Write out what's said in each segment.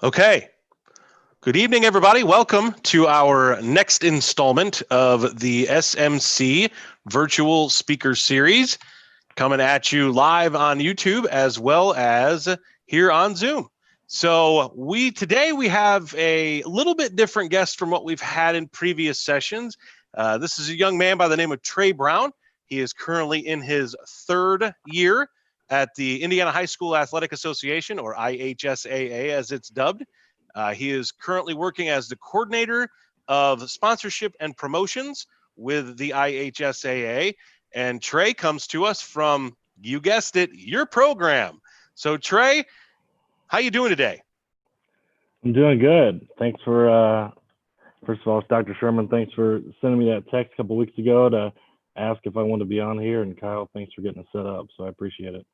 Okay. Good evening, everybody. Welcome to our next installment of the SMC Virtual Speaker Series, coming at you live on YouTube as well as here on Zoom. So today we have a little bit different guest from what we've had in previous sessions. This is a young man by the name of Trey Brown. He is currently in his third year at the Indiana High School Athletic Association, or IHSAA as it's dubbed. He is currently working as the coordinator of sponsorship and promotions with the IHSAA. And Trey comes to us from, you guessed it, your program. So Trey, how you doing today? I'm doing good. Thanks for, first of all, it's Dr. Sherman. Thanks for sending me that text a couple weeks ago to ask if I wanted to be on here. And Kyle, thanks for getting it set up. So I appreciate it.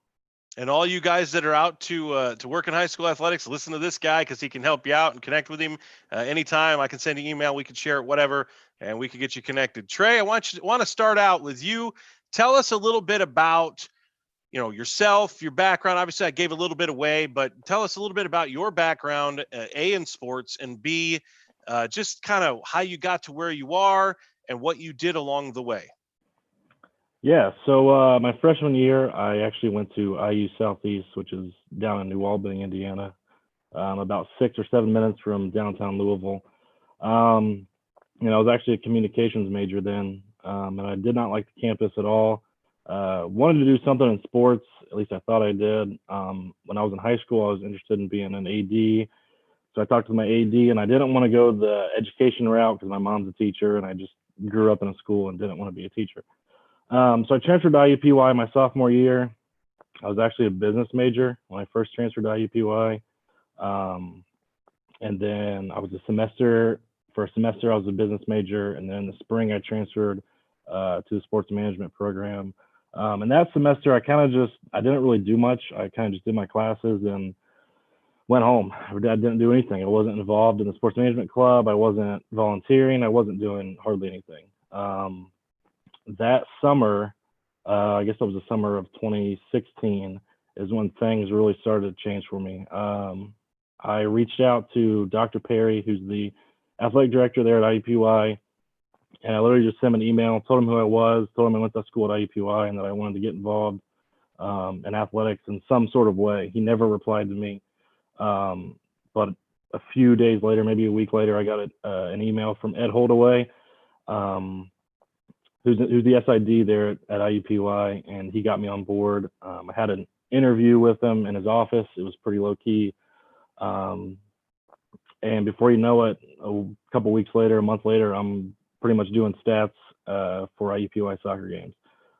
And all you guys that are out to work in high school athletics, listen to this guy because he can help you out and connect with him anytime. I can send you an email, we can share it, whatever, and we can get you connected. Trey, I want to start out with you. Tell us a little bit about yourself, your background. Obviously, I gave a little bit away, but tell us a little bit about your background, A, in sports, and B, just kind of how you got to where you are and what you did along the way. Yeah, so my freshman year, I actually went to IU Southeast, which is down in New Albany, Indiana, about 6 or 7 minutes from downtown Louisville. I was actually a communications major then, and I did not like the campus at all. Wanted to do something in sports, at least I thought I did. When I was in high school, I was interested in being an AD. So I talked to my AD, and I didn't want to go the education route because my mom's a teacher, and I just grew up in a school and didn't want to be a teacher. So I transferred to IUPUI my sophomore year. I was actually a business major when I first transferred to IUPUI. And then I was for a semester, I was a business major. And then in the spring, I transferred to the sports management program. And that semester, I didn't really do much. I kind of just did my classes and went home. I didn't do anything. I wasn't involved in the sports management club. I wasn't volunteering. I wasn't doing hardly anything. That summer, I guess it was the summer of 2016, is when things really started to change for me. I reached out to Dr. Perry, who's the athletic director there at IUPUI, and I literally just sent him an email, told him who I was, told him I went to school at IUPUI and that I wanted to get involved in athletics in some sort of way. He never replied to me. But a few days later, maybe a week later, I got an email from Ed Holdaway, who's the SID there at IUPUI, and he got me on board. I had an interview with him in his office. It was pretty low key. And before you know it, a couple weeks later, a month later, I'm pretty much doing stats for IUPUI soccer games.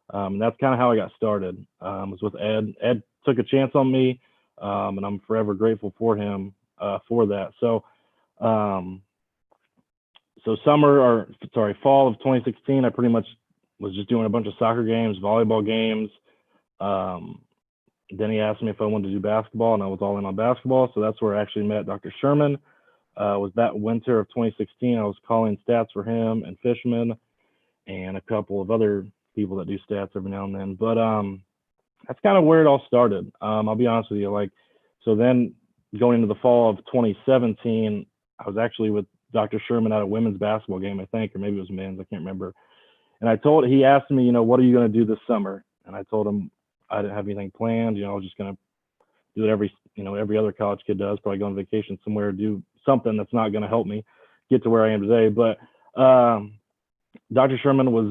And that's kind of how I got started. Was with Ed. Ed took a chance on me, and I'm forever grateful for him for that. So fall of 2016, I pretty much was just doing a bunch of soccer games, volleyball games. Then he asked me if I wanted to do basketball, and I was all in on basketball. So that's where I actually met Dr. Sherman. Was that winter of 2016. I was calling stats for him and Fishman and a couple of other people that do stats every now and then. But that's kind of where it all started. I'll be honest with you. So then going into the fall of 2017, I was actually with Dr. Sherman at a women's basketball game, I think, or maybe it was men's, I can't remember. And he asked me, what are you going to do this summer? And I told him I didn't have anything planned. I was just going to do what every other college kid does, probably go on vacation somewhere, do something that's not going to help me get to where I am today. But Dr. Sherman was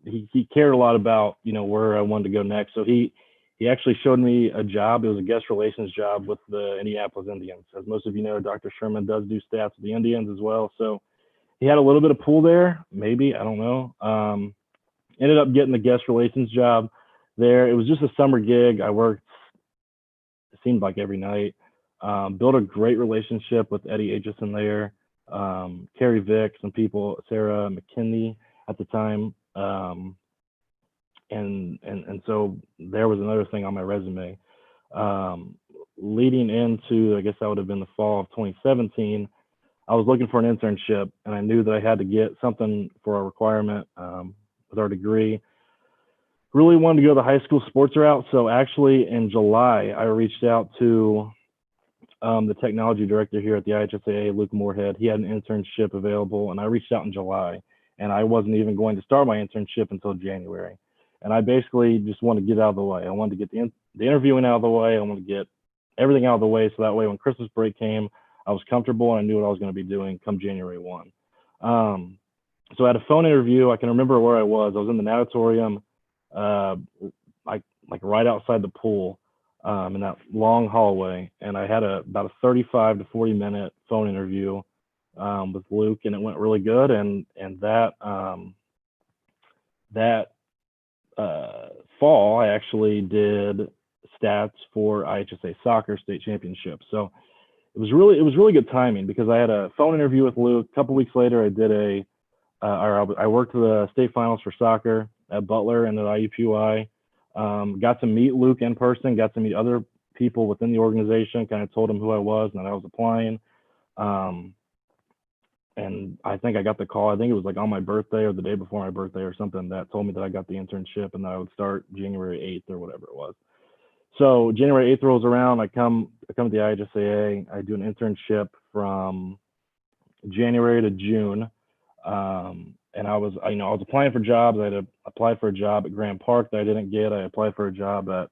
he cared a lot about, where I wanted to go next. So he actually showed me a job. It was a guest relations job with the Indianapolis Indians. As most of you know, Dr. Sherman does do stats with the Indians as well. So he had a little bit of pull there, maybe, I don't know. Ended up getting the guest relations job there. It was just a summer gig. I worked, it seemed like every night. Built a great relationship with Eddie Aitchison there, Carrie Vick, some people, Sarah McKinney at the time. And so there was another thing on my resume. Leading into, I guess that would have been the fall of 2017, I was looking for an internship, and I knew that I had to get something for a requirement with our degree. really wanted to go the high school sports route. So actually in July, I reached out to the technology director here at the IHSA, Luke Moorhead. He had an internship available, and I reached out in July, and I wasn't even going to start my internship until January. And I basically just wanted to get out of the way. I wanted to get the interviewing out of the way. I wanted to get everything out of the way, so that way when Christmas break came, I was comfortable and I knew what I was going to be doing come January 1. So I had a phone interview. I can remember where I was. I was in the natatorium, like right outside the pool, in that long hallway, and I had about a 35 to 40-minute phone interview with Luke, and it went really good. And that fall, I actually did stats for IHSA soccer state championship. So it was really good timing, because I had a phone interview with Luke. A couple weeks later, I did I worked the state finals for soccer at Butler and at IUPUI. Got to meet Luke in person, got to meet other people within the organization, kind of told him who I was and that I was applying. And I think I got the call. I think it was like on my birthday or the day before my birthday or something, that told me that I got the internship and that I would start January 8th or whatever it was. So January 8th rolls around. I come to the IHSAA. I do an internship from January to June. And I was applying for jobs. I had applied for a job at Grand Park that I didn't get. I applied for a job at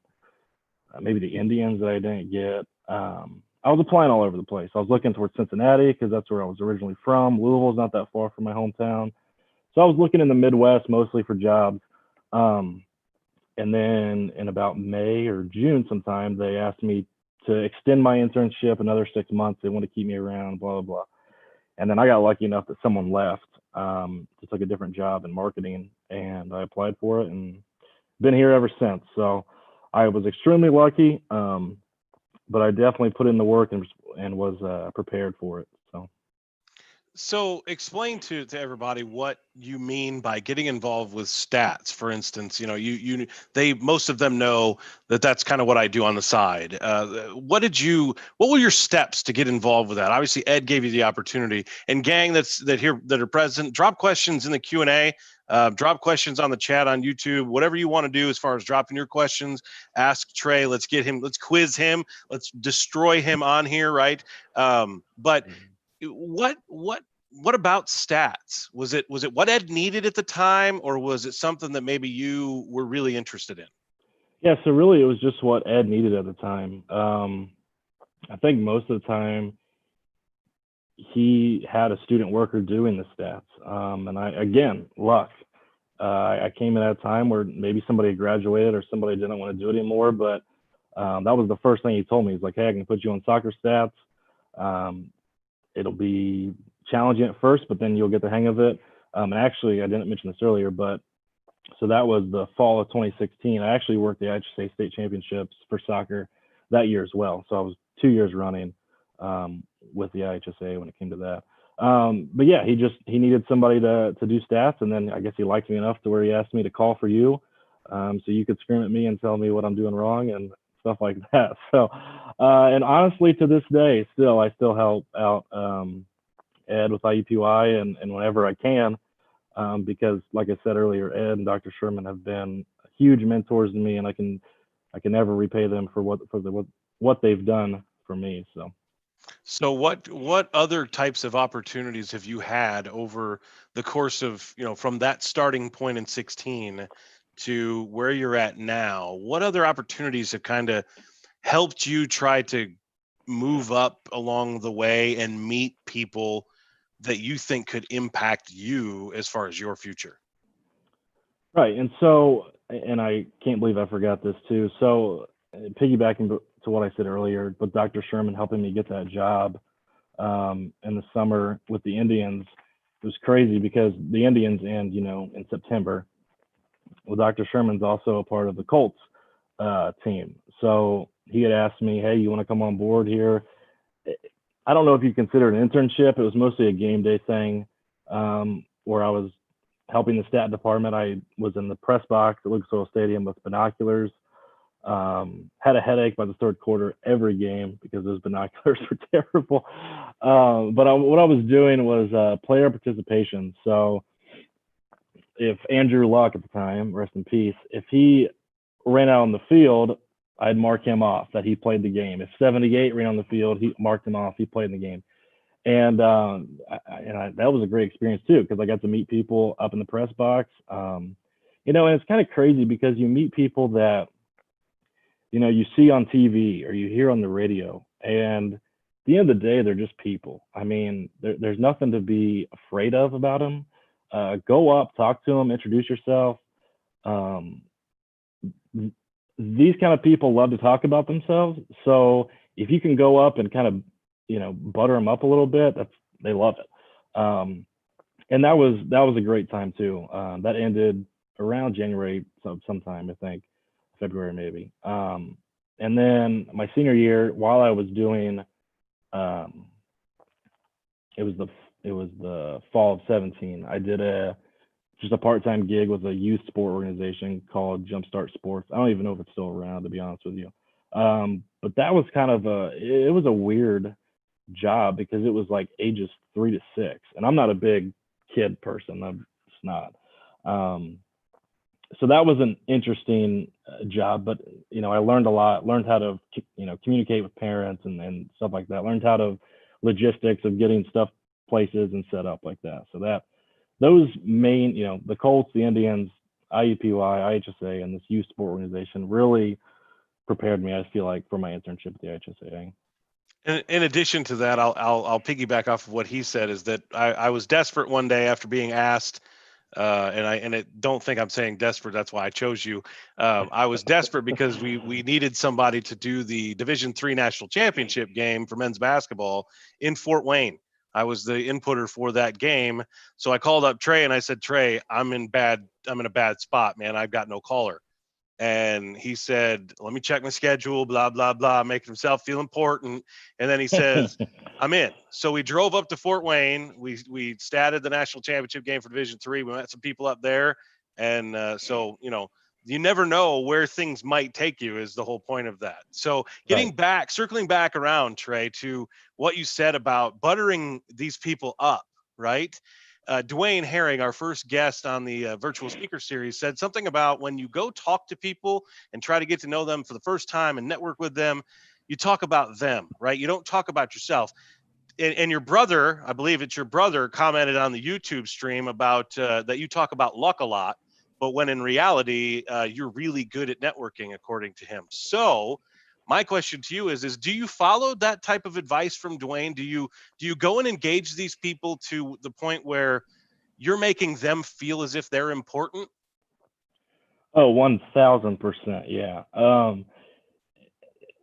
maybe the Indians that I didn't get. I was applying all over the place. I was looking towards Cincinnati because that's where I was originally from. Louisville's not that far from my hometown. So I was looking in the Midwest mostly for jobs. And then in about May or June sometime, they asked me to extend my internship another 6 months. They want to keep me around, blah, blah, blah. And then I got lucky enough that someone left, just like a different job in marketing, and I applied for it and been here ever since. So I was extremely lucky, but I definitely put in the work and was prepared for it. So explain to everybody what you mean by getting involved with stats. For instance, most of them know that that's kind of what I do on the side. What were your steps to get involved with that? Obviously, Ed gave you the opportunity, and gang that are present, drop questions in the Q&A, drop questions on the chat on YouTube, whatever you want to do as far as dropping your questions. Ask Trey. Let's quiz him. Let's destroy him on here. Right. But what about stats? Was it what Ed needed at the time, or was it something that maybe you were really interested in? Yeah, so really it was just what Ed needed at the time. I think most of the time he had a student worker doing the stats. And luck. I came in at a time where maybe somebody graduated or somebody didn't want to do it anymore, but that was the first thing he told me. He's like, hey, I can put you on soccer stats. It'll be challenging at first, but then you'll get the hang of it. And actually, I didn't mention this earlier, but so that was the fall of 2016. I actually worked the IHSA state championships for soccer that year as well. So I was 2 years running with the IHSA when it came to that. But yeah, he needed somebody to do stats, and then I guess he liked me enough to where he asked me to call for you, so you could scream at me and tell me what I'm doing wrong and stuff like that. So, and honestly, to this day, I still help out Ed with IUPUI and whenever I can, because like I said earlier, Ed and Dr. Sherman have been huge mentors to me, and I can never repay them for what they've done for me. So what other types of opportunities have you had over the course of, from that starting point in 16 to where you're at now? What other opportunities have kind of helped you try to move up along the way and meet people that you think could impact you as far as your future? Right. And so, and I can't believe I forgot this too. So piggybacking to what I said earlier, but Dr. Sherman helping me get that job in the summer with the Indians, it was crazy because the Indians end, in September. Well, Dr. Sherman's also a part of the Colts team. So he had asked me, hey, you want to come on board here? I don't know if you consider it an internship. It was mostly a game day thing where I was helping the stat department. I was in the press box at Lucas Oil Stadium with binoculars. Had a headache by the third quarter every game because those binoculars were terrible. But what I was doing was player participation. So if Andrew Luck at the time, rest in peace, if he ran out on the field, I'd mark him off that he played the game. If 78 ran on the field, he marked him off. He played in the game. And that was a great experience too, because I got to meet people up in the press box. You know, and it's kind of crazy because you meet people that, you know, you see on TV or you hear on the radio, and at the end of the day, they're just people. I mean, there's nothing to be afraid of about them. Go up, talk to them, introduce yourself. Um, these kind of people love to talk about themselves. So if you can go up and kind of, you know, butter them up a little bit, they love it. And that was a great time too. That ended around January sometime, I think, February maybe. And then my senior year, while I was doing, it was the fall of 17. I did just a part-time gig with a youth sport organization called Jumpstart Sports. I don't even know if it's still around, to be honest with you. But that was kind of it was a weird job because it was like ages 3 to 6, and I'm not a big kid person. I'm just not. So that was an interesting job, but you know, I learned a lot. Learned how to, you know, communicate with parents and stuff like that. Learned how to logistics of getting stuff places and set up like that. So those main, you know, the Colts, the Indians, IUPUI, IHSA, and this youth sport organization really prepared me, I feel like, for my internship at the IHSA. In addition to that, I'll piggyback off of what he said, is that I was desperate one day after being asked, and don't think I'm saying desperate. That's why I chose you. I was desperate because we needed somebody to do the Division III national championship game for men's basketball in Fort Wayne. I was the inputter for that game, so I called up Trey and I said, Trey, I'm in a bad spot, man. I've got no caller. And he said, let me check my schedule, blah, blah, blah, making himself feel important. And then he says, I'm in. So we drove up to Fort Wayne. We statted the national championship game for Division III. We met some people up there. And so, you know, you never know where things might take you is the whole point of that. So circling back around, Trey, to what you said about buttering these people up, right? Dwayne Herring, our first guest on the virtual speaker series, said something about when you go talk to people and try to get to know them for the first time and network with them, you talk about them, right? You don't talk about yourself. And your brother, I believe it's your brother, commented on the YouTube stream about that you talk about luck a lot, but when in reality, you're really good at networking, according to him. So my question to you is do you follow that type of advice from Dwayne? Do you go and engage these people to the point where you're making them feel as if they're important? Oh, 1000%. Yeah.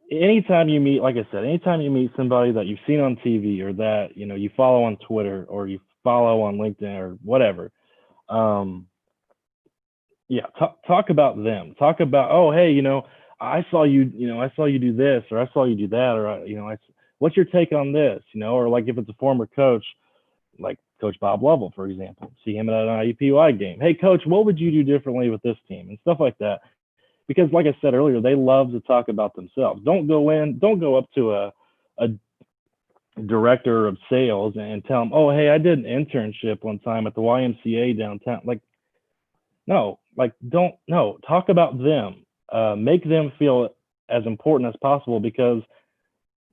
Anytime you meet, like I said, anytime you meet somebody that you've seen on TV or that, you know, you follow on Twitter or you follow on LinkedIn or whatever, yeah, talk about them. Talk about, oh, hey, you know, I saw you do this, or I saw you do that, or you know, what's your take on this, you know, or like if it's a former coach, like Coach Bob Lovell, for example, see him at an IUPUI game. Hey, Coach, what would you do differently with this team and stuff like that? Because, like I said earlier, they love to talk about themselves. Don't go up to a director of sales and tell them, oh, hey, I did an internship one time at the YMCA downtown. Like, no, like talk about them. Make them feel as important as possible, because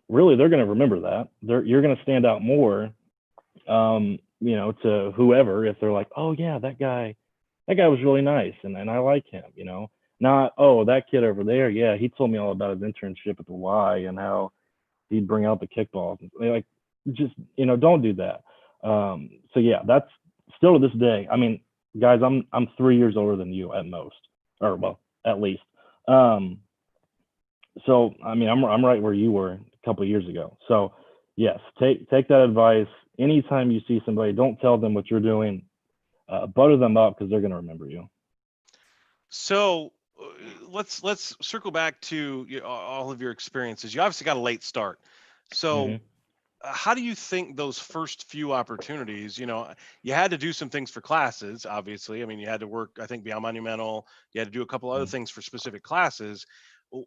really they're going to remember that. You're going to stand out more, you know, to whoever, if they're like, oh yeah, that guy was really nice and I like him, you know. Not, oh, that kid over there, yeah, he told me all about his internship at the Y and how he'd bring out the kickballs. Like, just, you know, don't do that. So yeah, that's still to this day. I mean, guys, I'm 3 years older than you at most, or well, at least. So I mean, I'm right where you were a couple of years ago. So yes, take that advice. Anytime you see somebody, don't tell them what you're doing. Butter them up, because they're going to remember you. So let's circle back to all of your experiences. You obviously got a late start. So how do you think those first few opportunities, you know, you had to do some things for classes, obviously. I mean, you had to work, I think, beyond Monumental. You had to do a couple other things for specific classes.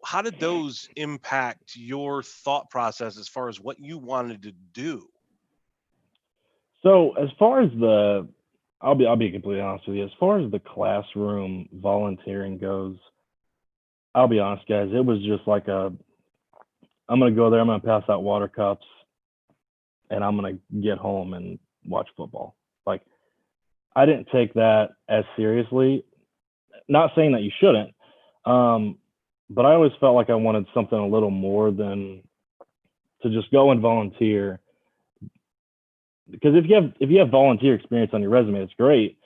How did those impact your thought process as far as what you wanted to do? So as far as the I'll be completely honest with you. As far as the classroom volunteering goes, I'll be honest, guys. It was just like I'm gonna go there. I'm gonna pass out water cups, and I'm gonna get home and watch football. Like I didn't take that as seriously. Not saying that you shouldn't, but I always felt like I wanted something a little more than to just go and volunteer. Because if you have volunteer experience on your resume, it's great.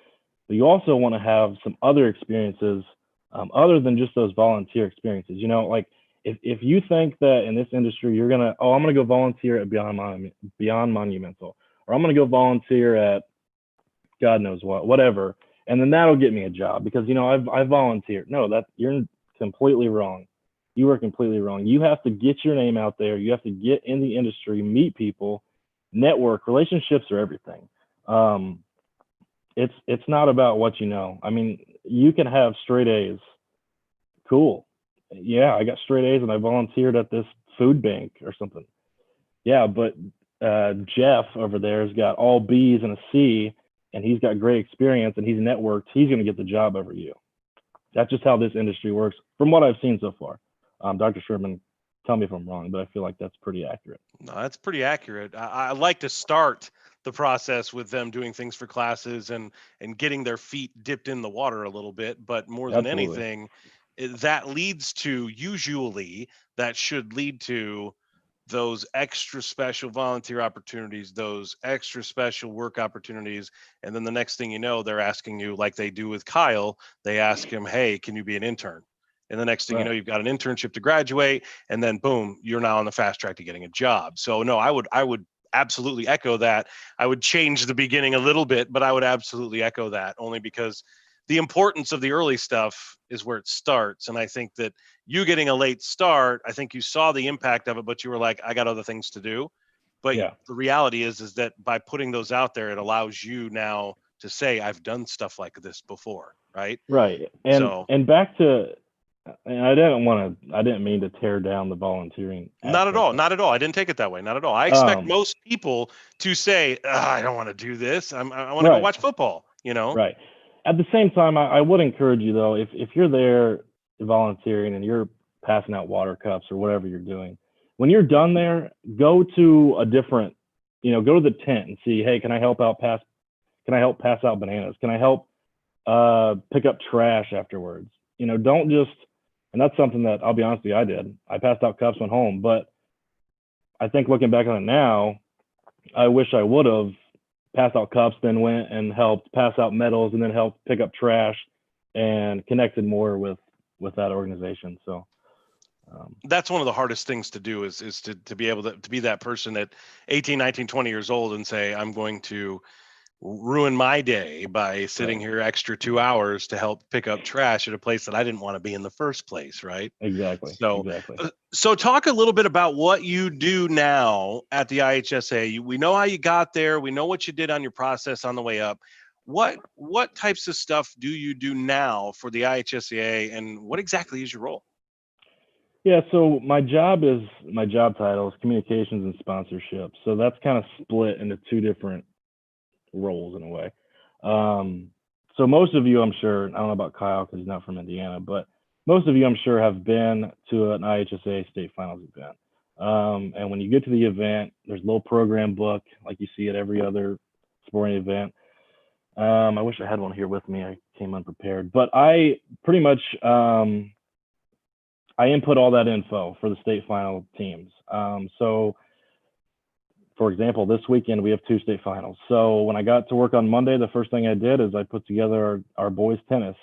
But you also want to have some other experiences other than just those volunteer experiences. You know, like if you think that in this industry you're gonna, oh, I'm gonna go volunteer at Beyond Monumental, or I'm gonna go volunteer at God knows what, whatever, and then that'll get me a job because I've volunteered. No, that you're completely wrong. You are completely wrong. You have to get your name out there. You have to get in the industry, meet people, network. Relationships are everything. It's not about what you know. I mean, you can have straight A's. Cool. Yeah, I got straight A's and I volunteered at this food bank or something. Yeah, but Jeff over there has got all B's and a C, and he's got great experience and he's networked. He's going to get the job over you. That's just how this industry works, from what I've seen so far. Dr. Sherman, tell me if I'm wrong, but I feel like that's pretty accurate. No, that's pretty accurate. I like to start the process with them doing things for classes and getting their feet dipped in the water a little bit. But more than Absolutely. anything, that leads to usually that should lead to those extra special volunteer opportunities, those extra special work opportunities. And then the next thing you know, they're asking you, like they do with Kyle, they ask him, hey, can you be an intern? And the next thing you know, you've got an internship to graduate, and then boom, you're now on the fast track to getting a job. So no, I would absolutely echo that. I would change the beginning a little bit, but I would absolutely echo that, only because the importance of the early stuff is where it starts. And I think that you getting a late start, I think you saw the impact of it, but you were like, I got other things to do. But Yeah. the reality is that by putting those out there, it allows you now to say, I've done stuff like this before. Right. Right. And back to, and I didn't mean to tear down the volunteering Not at aspect. all. Not at all. I didn't take it that way. Not at all. I expect most people to say, I don't want to do this. I want to go watch football, Right. At the same time, I would encourage you, though, if you're there volunteering and you're passing out water cups or whatever you're doing, when you're done there, go to a different, go to the tent and see, hey, can I help pass out bananas? Can I help pick up trash afterwards? Don't just, and that's something that I'll be honest with you, I did. I passed out cups, went home, but I think looking back on it now, I wish I would have passed out cups, then went and helped pass out medals, and then helped pick up trash and connected more with that organization. So that's one of the hardest things to do is to be able to be that person at 18, 19, 20 years old and say, I'm going to ruin my day by sitting here extra 2 hours to help pick up trash at a place that I didn't want to be in the first place. Right. Exactly. So talk a little bit about what you do now at the IHSA. We know how you got there. We know what you did on your process on the way up. What types of stuff do you do now for the IHSA, and what exactly is your role? Yeah, so my job title is communications and sponsorship. So that's kind of split into two different roles in a way. So most of you, I'm sure, I don't know about Kyle because he's not from Indiana, but most of you, I'm sure, have been to an IHSA state finals event. And when you get to the event, there's a little program book like you see at every other sporting event. I wish I had one here with me. I came unprepared, but I pretty much I input all that info for the state final teams. So for example, this weekend we have 2 state finals. So when I got to work on Monday, the first thing I did is I put together our boys tennis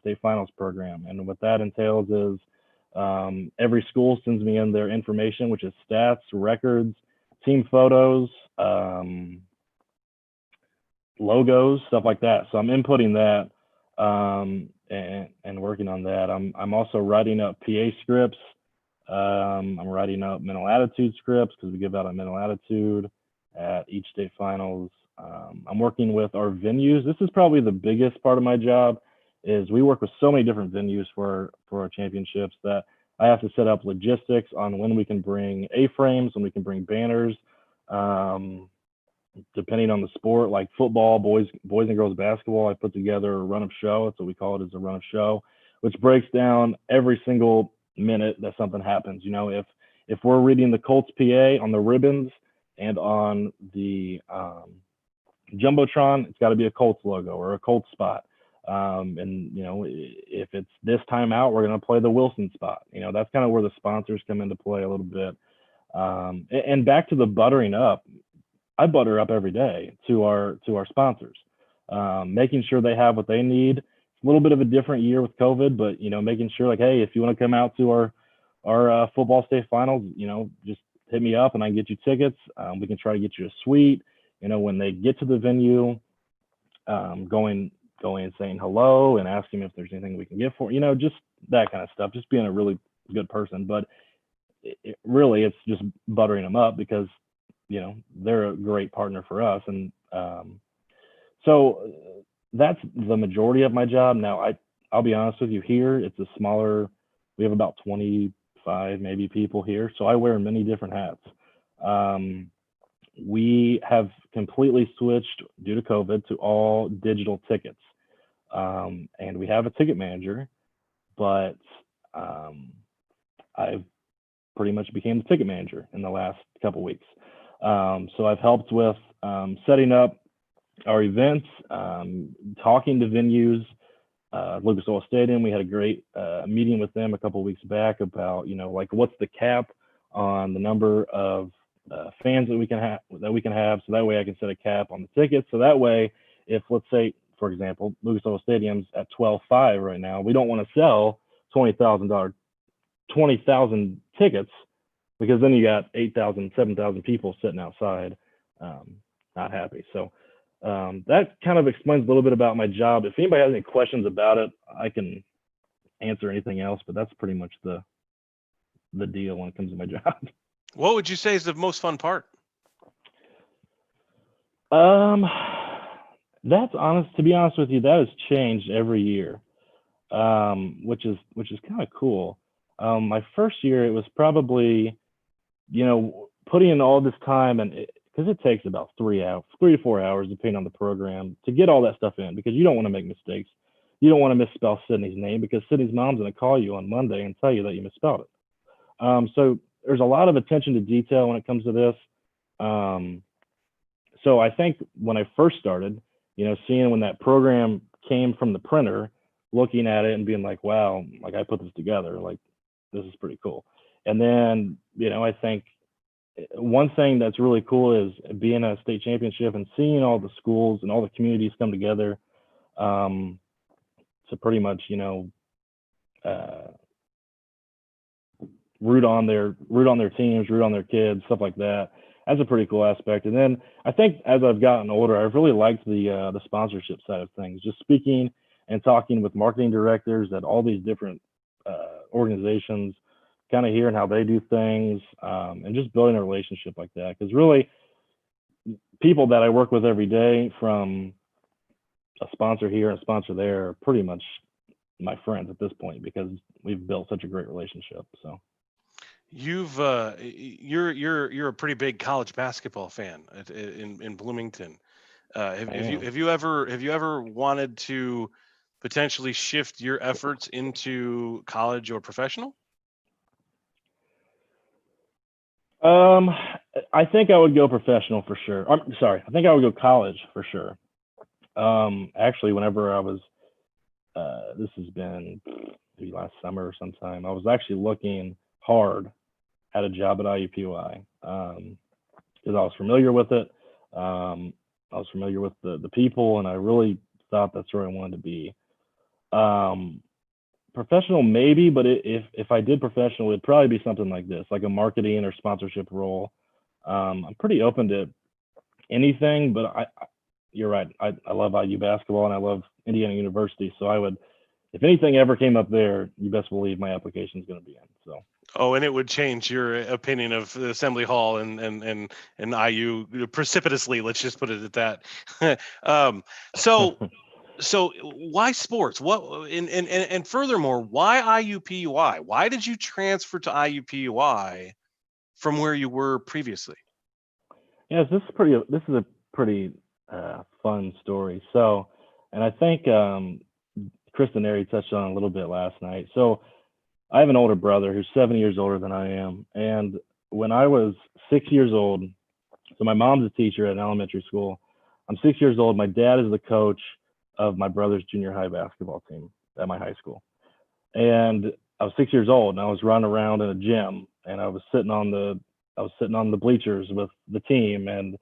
state finals program. And what that entails is every school sends me in their information, which is stats, records, team photos, logos, stuff like that. So I'm inputting that and working on that. I'm also writing up PA scripts. I'm writing up mental attitude scripts because we give out a mental attitude at each state finals. I'm working with our venues. This is probably the biggest part of my job is we work with so many different venues for our championships that I have to set up logistics on when we can bring A-frames, when we can bring banners, depending on the sport, like football, boys and girls basketball, I put together a run of show. That's what we call it, is a run of show, which breaks down every single minute that something happens. You know, if we're reading the Colts PA on the ribbons and on the jumbotron, it's got to be a Colts logo or a Colts spot. And you know, if it's this time out, we're going to play the Wilson spot. You know, that's kind of where the sponsors come into play a little bit. And back to the buttering up, I butter up every day to our sponsors, making sure they have what they need. It's a little bit of a different year with COVID, but you know, making sure like, hey, if you want to come out to our football state finals, you know, just hit me up and I can get you tickets. We can try to get you a suite. You know, when they get to the venue, going and saying hello and asking if there's anything we can get for, you know, just that kind of stuff, just being a really good person. But really, it's just buttering them up because, you know, they're a great partner for us. And so that's the majority of my job. Now, I'll be honest with you, here, it's a smaller, we have about 25 maybe people here. So I wear many different hats. We have completely switched due to COVID to all digital tickets. And we have a ticket manager, but I've pretty much became the ticket manager in the last couple weeks. So I've helped with setting up our events, talking to venues. Lucas Oil Stadium, we had a great meeting with them a couple weeks back about, you know, like what's the cap on the number of fans that we can have, so that way I can set a cap on the tickets. So that way, if let's say, for example, Lucas Oil Stadium's at 12.5 right now, we don't want to sell $20,000 tickets, because then you got 8,000, 7,000 people sitting outside, not happy. So that kind of explains a little bit about my job. If anybody has any questions about it, I can answer anything else, but that's pretty much the deal when it comes to my job. What would you say is the most fun part? To be honest with you, that has changed every year, which is kind of cool. My first year, it was probably, you know, putting in all this time, and because it takes about 3 to 4 hours, depending on the program, to get all that stuff in, because you don't want to make mistakes. You don't want to misspell Sydney's name, because Sydney's mom's going to call you on Monday and tell you that you misspelled it. So there's a lot of attention to detail when it comes to this. So I think when I first started, you know, seeing when that program came from the printer, looking at it and being like, wow, like I put this together, like this is pretty cool. And then, you know, I think one thing that's really cool is being at a state championship and seeing all the schools and all the communities come together to pretty much, you know, root on their teams, root on their kids, stuff like that. That's a pretty cool aspect. And then I think as I've gotten older, I've really liked the sponsorship side of things, just speaking and talking with marketing directors at all these different organizations, kind of hearing how they do things, and just building a relationship like that. Because really, people that I work with every day, from a sponsor here and a sponsor there, are pretty much my friends at this point, because we've built such a great relationship. So you're a pretty big college basketball fan in Bloomington. Have you ever wanted to potentially shift your efforts into college or professional? I think I would go professional for sure. I'm sorry, I think I would go college for sure. Actually, whenever I was, this has been maybe last summer or sometime, I was actually looking hard at a job at IUPUI, because I was familiar with it. I was familiar with the people, and I really thought that's where I wanted to be. Professional maybe, but if I did professional, it'd probably be something like this, like a marketing or sponsorship role. I'm pretty open to anything, but you're right. I love IU basketball and I love Indiana University. So I would, if anything ever came up there, you best believe my application is going to be in. So. Oh, and it would change your opinion of the Assembly Hall and IU precipitously. Let's just put it at that. So why sports? What and furthermore, why IUPUI? Why did you transfer to IUPUI from where you were previously? Yes, this is pretty fun story. So, and I think Kristen already touched on it a little bit last night. So I have an older brother who's 7 years older than I am. And when I was 6 years old, so my mom's a teacher at an elementary school. I'm 6 years old. My dad is the coach of my brother's junior high basketball team at my high school. And I was 6 years old, and I was running around in a gym, and I was sitting on the bleachers with the team, and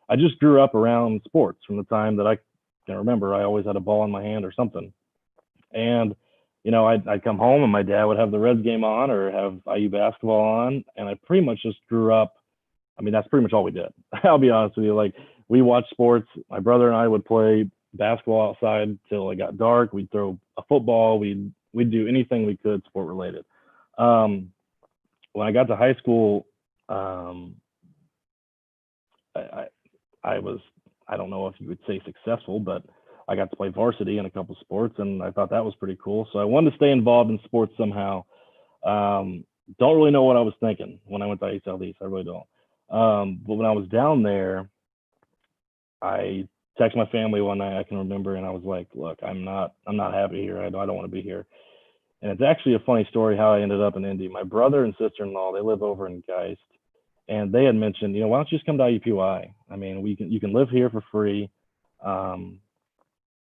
I just grew up around sports from the time that I can remember. I always had a ball in my hand or something. And I'd come home and my dad would have the Reds game on or have IU basketball on, and I pretty much just grew up. I mean, that's pretty much all we did. I'll be honest with you. Like, we watched sports. My brother and I would play basketball outside till it got dark. We'd throw a football. We'd do anything we could sport related. When I got to high school, I was, I don't know if you would say successful, but I got to play varsity in a couple sports, and I thought that was pretty cool. So I wanted to stay involved in sports somehow. Don't really know what I was thinking when I went to IHSA Role. I really don't. But when I was down there, I texted my family one night, I can remember, and I was like, look, I'm not happy here. I don't want to be here. And it's actually a funny story how I ended up in Indy. My brother and sister-in-law, they live over in Geist, and they had mentioned, why don't you just come to IUPUI? I mean, you can live here for free.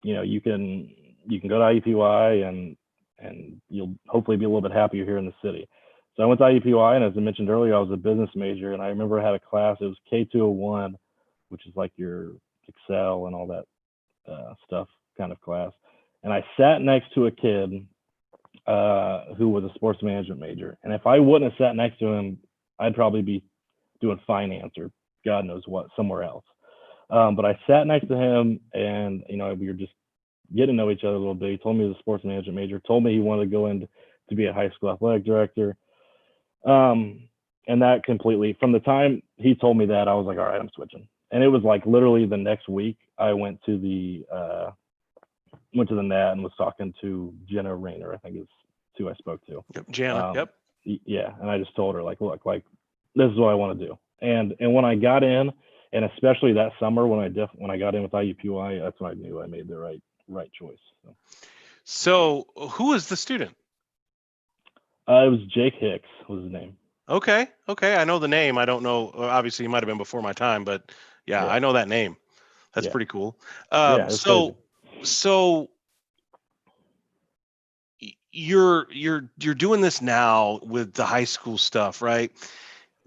You can go to IUPUI and you'll hopefully be a little bit happier here in the city. So I went to IUPUI, and as I mentioned earlier, I was a business major, and I remember I had a class. It was K201, which is like your Excel and all that stuff kind of class. And I sat next to a kid who was a sports management major. And if I wouldn't have sat next to him, I'd probably be doing finance or God knows what somewhere else. But I sat next to him, and we were just getting to know each other a little bit. He told me he was a sports management major, told me he wanted to go in to be a high school athletic director. And that completely, from the time he told me that, I was like, all right, I'm switching. And it was like literally the next week I went to the NAT and was talking to Jenna Rayner, I think is who I spoke to. Yep, Jana. Yep. Yeah, and I just told her, like, look, like, this is what I want to do. And when I got in, and especially that summer when I got in with IUPUI, that's when I knew I made the right choice. So who is the student? It was Jake Hicks was his name. Okay. I know the name. I don't know. Obviously, he might have been before my time, but yeah. I know that name. That's pretty cool. So you're doing this now with the high school stuff, right?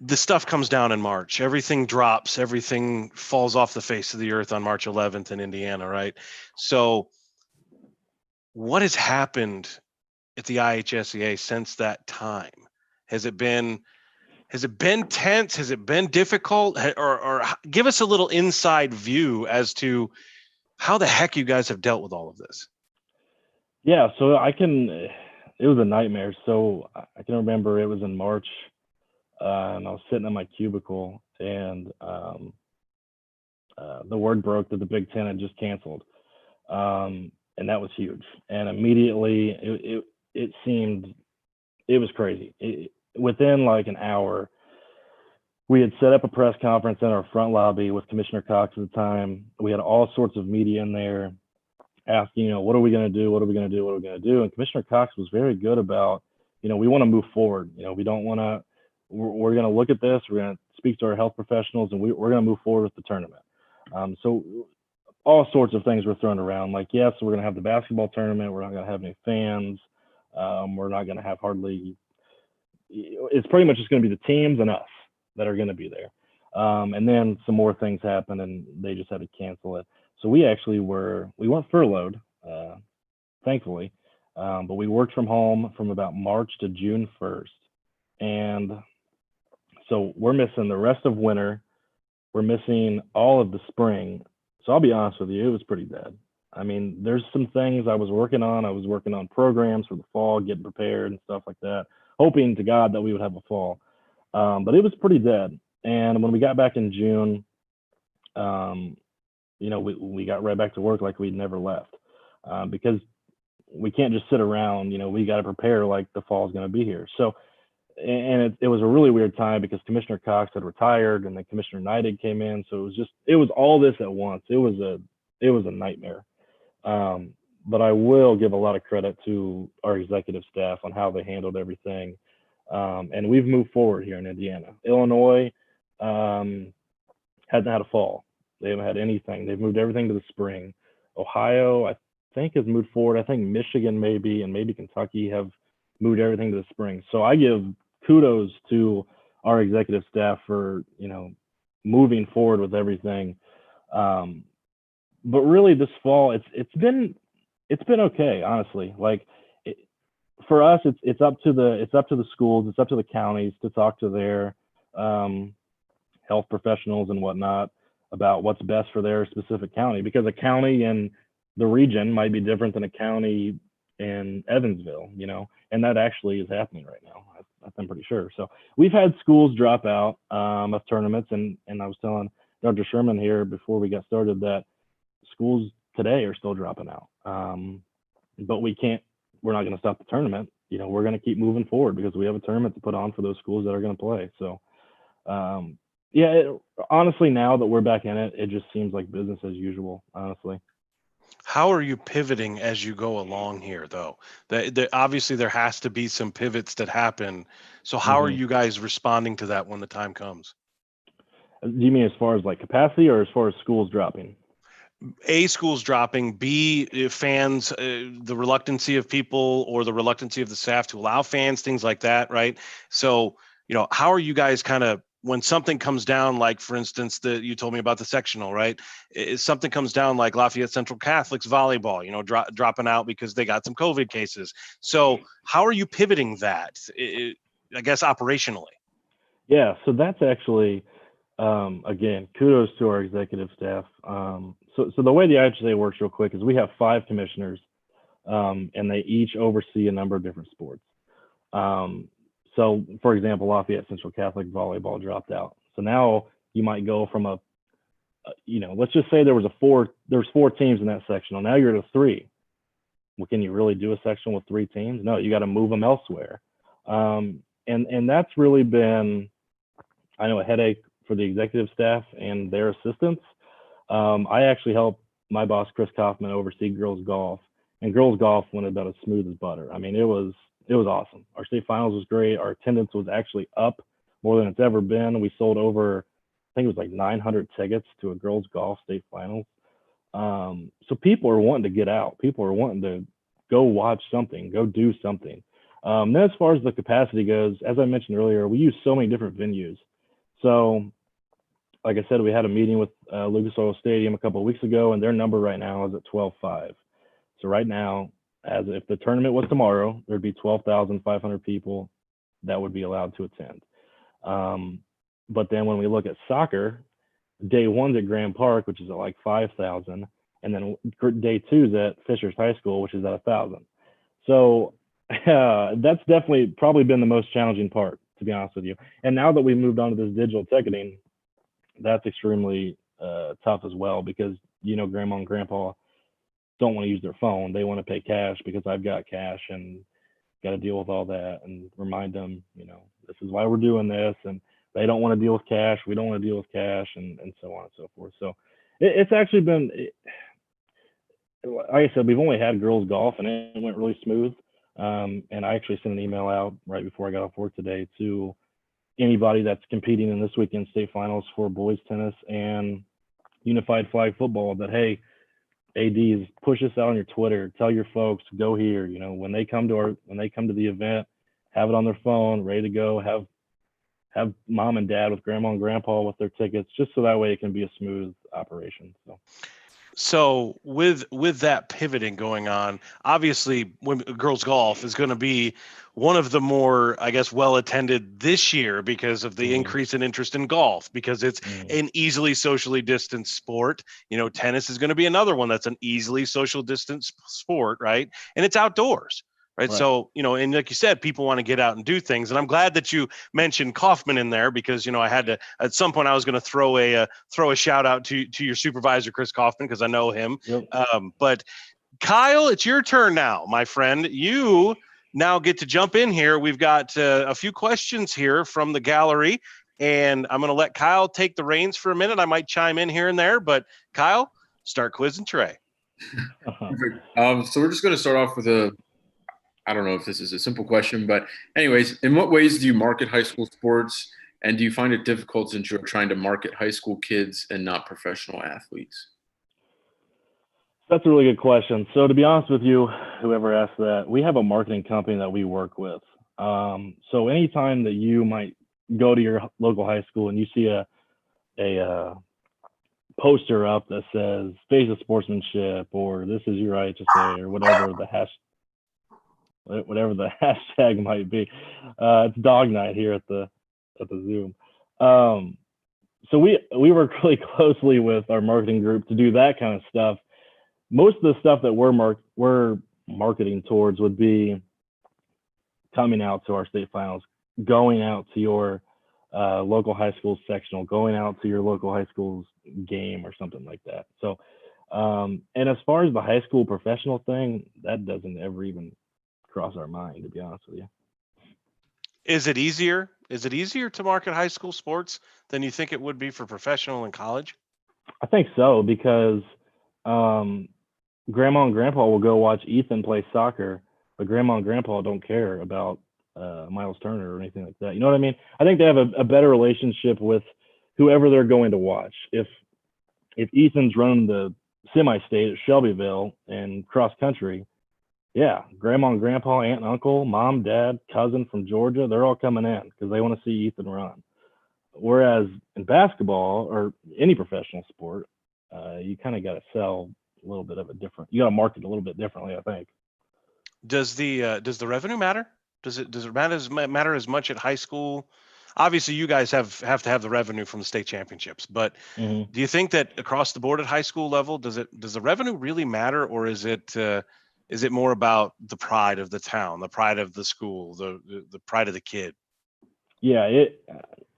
The stuff comes down in March. Everything drops. Everything falls off the face of the earth on March 11th in Indiana, right? So what has happened at the IHSA since that time? Has it been tense? Has it been difficult? Or give us a little inside view as to how the heck you guys have dealt with all of this. Yeah, so it was a nightmare. So I can remember it was in March, and I was sitting in my cubicle, and the word broke that the Big Ten had just canceled. And that was huge. And immediately it seemed, it was crazy. Within like an hour, we had set up a press conference in our front lobby with Commissioner Cox at the time. We had all sorts of media in there asking, what are we going to do? What are we going to do? What are we going to do? And Commissioner Cox was very good about, we want to move forward. We don't want to, we're going to look at this. We're going to speak to our health professionals, and we're going to move forward with the tournament. So all sorts of things were thrown around. Like, yes, we're going to have the basketball tournament. We're not going to have any fans. We're not going to have hardly, it's pretty much just going to be the teams and us that are going to be there. And then some more things happened, and they just had to cancel it. So we actually we weren't furloughed, thankfully, but we worked from home from about March to June 1st. And so we're missing the rest of winter. We're missing all of the spring. So I'll be honest with you, it was pretty dead. I mean, there's some things I was working on. I was working on programs for the fall, getting prepared and stuff like that, hoping to God that we would have a fall. But it was pretty dead. And when we got back in June, we got right back to work like we'd never left, because we can't just sit around. We got to prepare like the fall is going to be here. So and it was a really weird time because Commissioner Cox had retired and then Commissioner Neidig came in. So it was all this at once. It was a nightmare. But I will give a lot of credit to our executive staff on how they handled everything. And we've moved forward here in Indiana. Illinois hasn't had a fall. They haven't had anything. They've moved everything to the spring. Ohio, I think, has moved forward. I think Michigan maybe, and maybe Kentucky have moved everything to the spring. So I give kudos to our executive staff for, moving forward with everything. But really this fall, it's been okay, honestly. Like for us, it's up to the schools, it's up to the counties to talk to their health professionals and whatnot about what's best for their specific county, because a county in the region might be different than a county in Evansville, and that actually is happening right now. I'm pretty sure. So we've had schools drop out of tournaments, and I was telling Dr. Sherman here before we got started that schools today are still dropping out. But we're not going to stop the tournament. We're going to keep moving forward because we have a tournament to put on for those schools that are going to play. So, honestly, now that we're back in it, it just seems like business as usual, honestly. How are you pivoting as you go along here, though? Obviously, there has to be some pivots that happen. So how are you guys responding to that when the time comes? Do you mean as far as like capacity or as far as schools dropping? A, schools dropping, B, fans, the reluctancy of people or the reluctancy of the staff to allow fans, things like that, right? So, how are you guys kind of, when something comes down, like for instance, you told me about the sectional, right? If something comes down like Lafayette Central Catholic's volleyball, dropping out because they got some COVID cases. So how are you pivoting that, I guess, operationally? Yeah, so that's actually, again, kudos to our executive staff. So the way the IHSA works real quick is we have 5 commissioners, and they each oversee a number of different sports. So for example, Lafayette Central Catholic volleyball dropped out. So now you might go from let's just say there's 4 teams in that sectional. Now you're at a 3. Well, can you really do a sectional with 3 teams? No, you got to move them elsewhere. And that's really been, I know, a headache for the executive staff and their assistants. I actually helped my boss, Chris Kaufman, oversee girls golf, and girls golf went about as smooth as butter. I mean, it was awesome. Our state finals was great. Our attendance was actually up more than it's ever been. We sold over, I think it was like 900 tickets to a girls golf state finals. So people are wanting to get out. People are wanting to go watch something, go do something. Then as far as the capacity goes, as I mentioned earlier, we use so many different venues. So like I said, we had a meeting with Lucas Oil Stadium a couple of weeks ago, and their number right now is at 12,500. So right now, as if the tournament was tomorrow, there'd be 12,500 people that would be allowed to attend. But then when we look at soccer, day 1's at Grand Park, which is at like 5,000, and then day 2's at Fishers High School, which is at 1,000. So that's definitely probably been the most challenging part, to be honest with you. And now that we've moved on to this digital ticketing, that's extremely tough as well, because grandma and grandpa don't want to use their phone. They want to pay cash because I've got cash and got to deal with all that and remind them, this is why we're doing this. And they don't want to deal with cash. We don't want to deal with cash, and so on and so forth. So it's actually been, like I said, we've only had girls golf and it went really smooth. And I actually sent an email out right before I got off work today to anybody that's competing in this weekend's state finals for boys tennis and unified flag football that, hey, ADs, push us out on your Twitter, tell your folks, go here. When they come to the event, have it on their phone, ready to go, have mom and dad with grandma and grandpa with their tickets, just so that way it can be a smooth operation. So with that pivoting going on, obviously girls golf is going to be one of the more, I guess, well attended this year because of the increase in interest in golf, because it's an easily socially distanced sport. Tennis is going to be another one that's an easily social distance sport, right? And it's outdoors. Right. So, and like you said, people want to get out and do things. And I'm glad that you mentioned Kaufman in there, because, I had to, at some point I was going to throw a shout out to your supervisor, Chris Kaufman, because I know him. Yep. But Kyle, it's your turn now, my friend. You now get to jump in here. We've got a few questions here from the gallery, and I'm going to let Kyle take the reins for a minute. I might chime in here and there, but Kyle, start quizzing Trey. Perfect. So we're just going to start off with I don't know if this is a simple question, but anyways, in what ways do you market high school sports, and do you find it difficult since you're trying to market high school kids and not professional athletes? That's a really good question. So to be honest with you, whoever asked that, we have a marketing company that we work with. So anytime that you might go to your local high school and you see a poster up that says "Face of Sportsmanship" or "This is your IHSA" or whatever the hashtag might be, it's dog night here at the Zoom. So we work really closely with our marketing group to do that kind of stuff. Most of the stuff that we're marketing towards would be coming out to our state finals, going out to your local high school sectional, going out to your local high school's game or something like that. So, and as far as the high school professional thing, that doesn't ever even cross our mind, to be honest with you. Is it easier? Is it easier to market high school sports than you think it would be for professional and college? I think so, because grandma and grandpa will go watch Ethan play soccer, but grandma and grandpa don't care about Miles Turner or anything like that. You know what I mean? I think they have a better relationship with whoever they're going to watch. If Ethan's running the semi-state at Shelbyville and cross country, yeah, grandma and grandpa, aunt and uncle, mom, dad, cousin from Georgia, they're all coming in because they want to see Ethan run. Whereas in basketball or any professional sport, you kind of got to sell a little bit of a different. You got to market a little bit differently, I think. Does the revenue matter? Does it matter as much at high school? Obviously, you guys have to have the revenue from the state championships, but do you think that across the board at high school level, does the revenue really matter, or is it more about the pride of the town, the pride of the school, the pride of the kid? Yeah,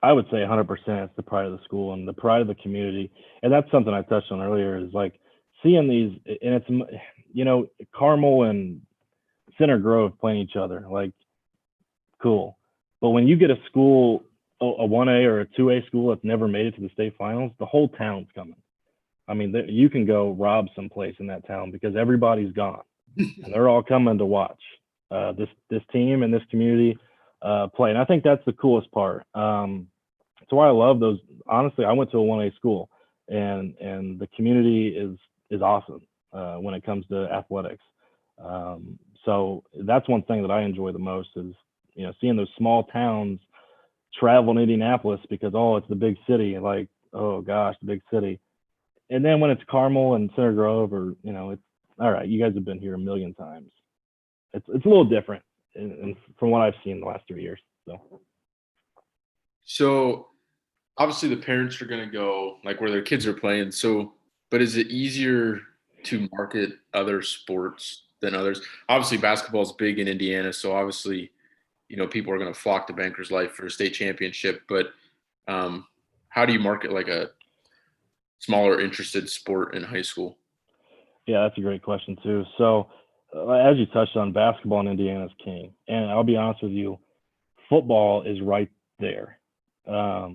I would say 100% it's the pride of the school and the pride of the community. And that's something I touched on earlier, is like seeing these, and it's, Carmel and Center Grove playing each other, like, cool. But when you get a school, a 1A or a 2A school that's never made it to the state finals, the whole town's coming. I mean, you can go rob someplace in that town because everybody's gone. And they're all coming to watch this team and this community play. And I think that's the coolest part. That's why I love those. Honestly, I went to a 1A school, and the community is awesome when it comes to athletics. So that's one thing that I enjoy the most is, seeing those small towns travel to Indianapolis because, it's the big city. Like, oh gosh, the big city. And then when it's Carmel and Center Grove, or, it's all right, you guys have been here a million times. It's a little different and from what I've seen the last 3 years. So obviously the parents are going to go like where their kids are playing. So, but is it easier to market other sports than others? Obviously basketball is big in Indiana. So obviously, people are going to flock to Bankers Life for a state championship, but how do you market like a smaller interested sport in high school? Yeah, that's a great question too. So as you touched on, basketball in Indiana is king. And I'll be honest with you, football is right there. Not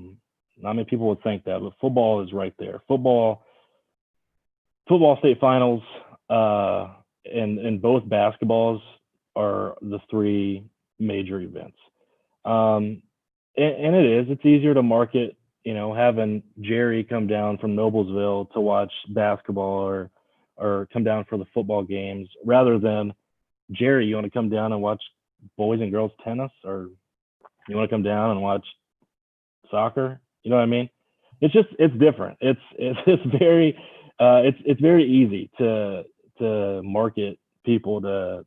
many people would think that, but football is right there. Football state finals and both basketballs are the three major events. And it's easier to market, having Jerry come down from Noblesville to watch basketball or come down for the football games, rather than, Jerry, you want to come down and watch boys and girls tennis, or you want to come down and watch soccer? You know what I mean? It's different. It's very easy to market people to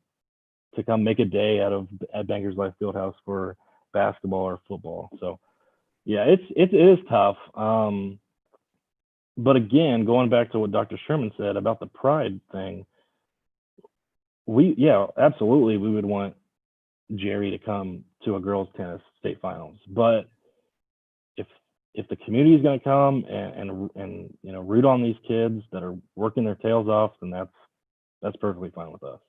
come make a day at Bankers Life Fieldhouse for basketball or football. So yeah, it is tough. But again, going back to what Dr. Sherman said about the pride thing, absolutely, we would want Jerry to come to a girls tennis state finals. But if the community is going to come and root on these kids that are working their tails off, then that's perfectly fine with us.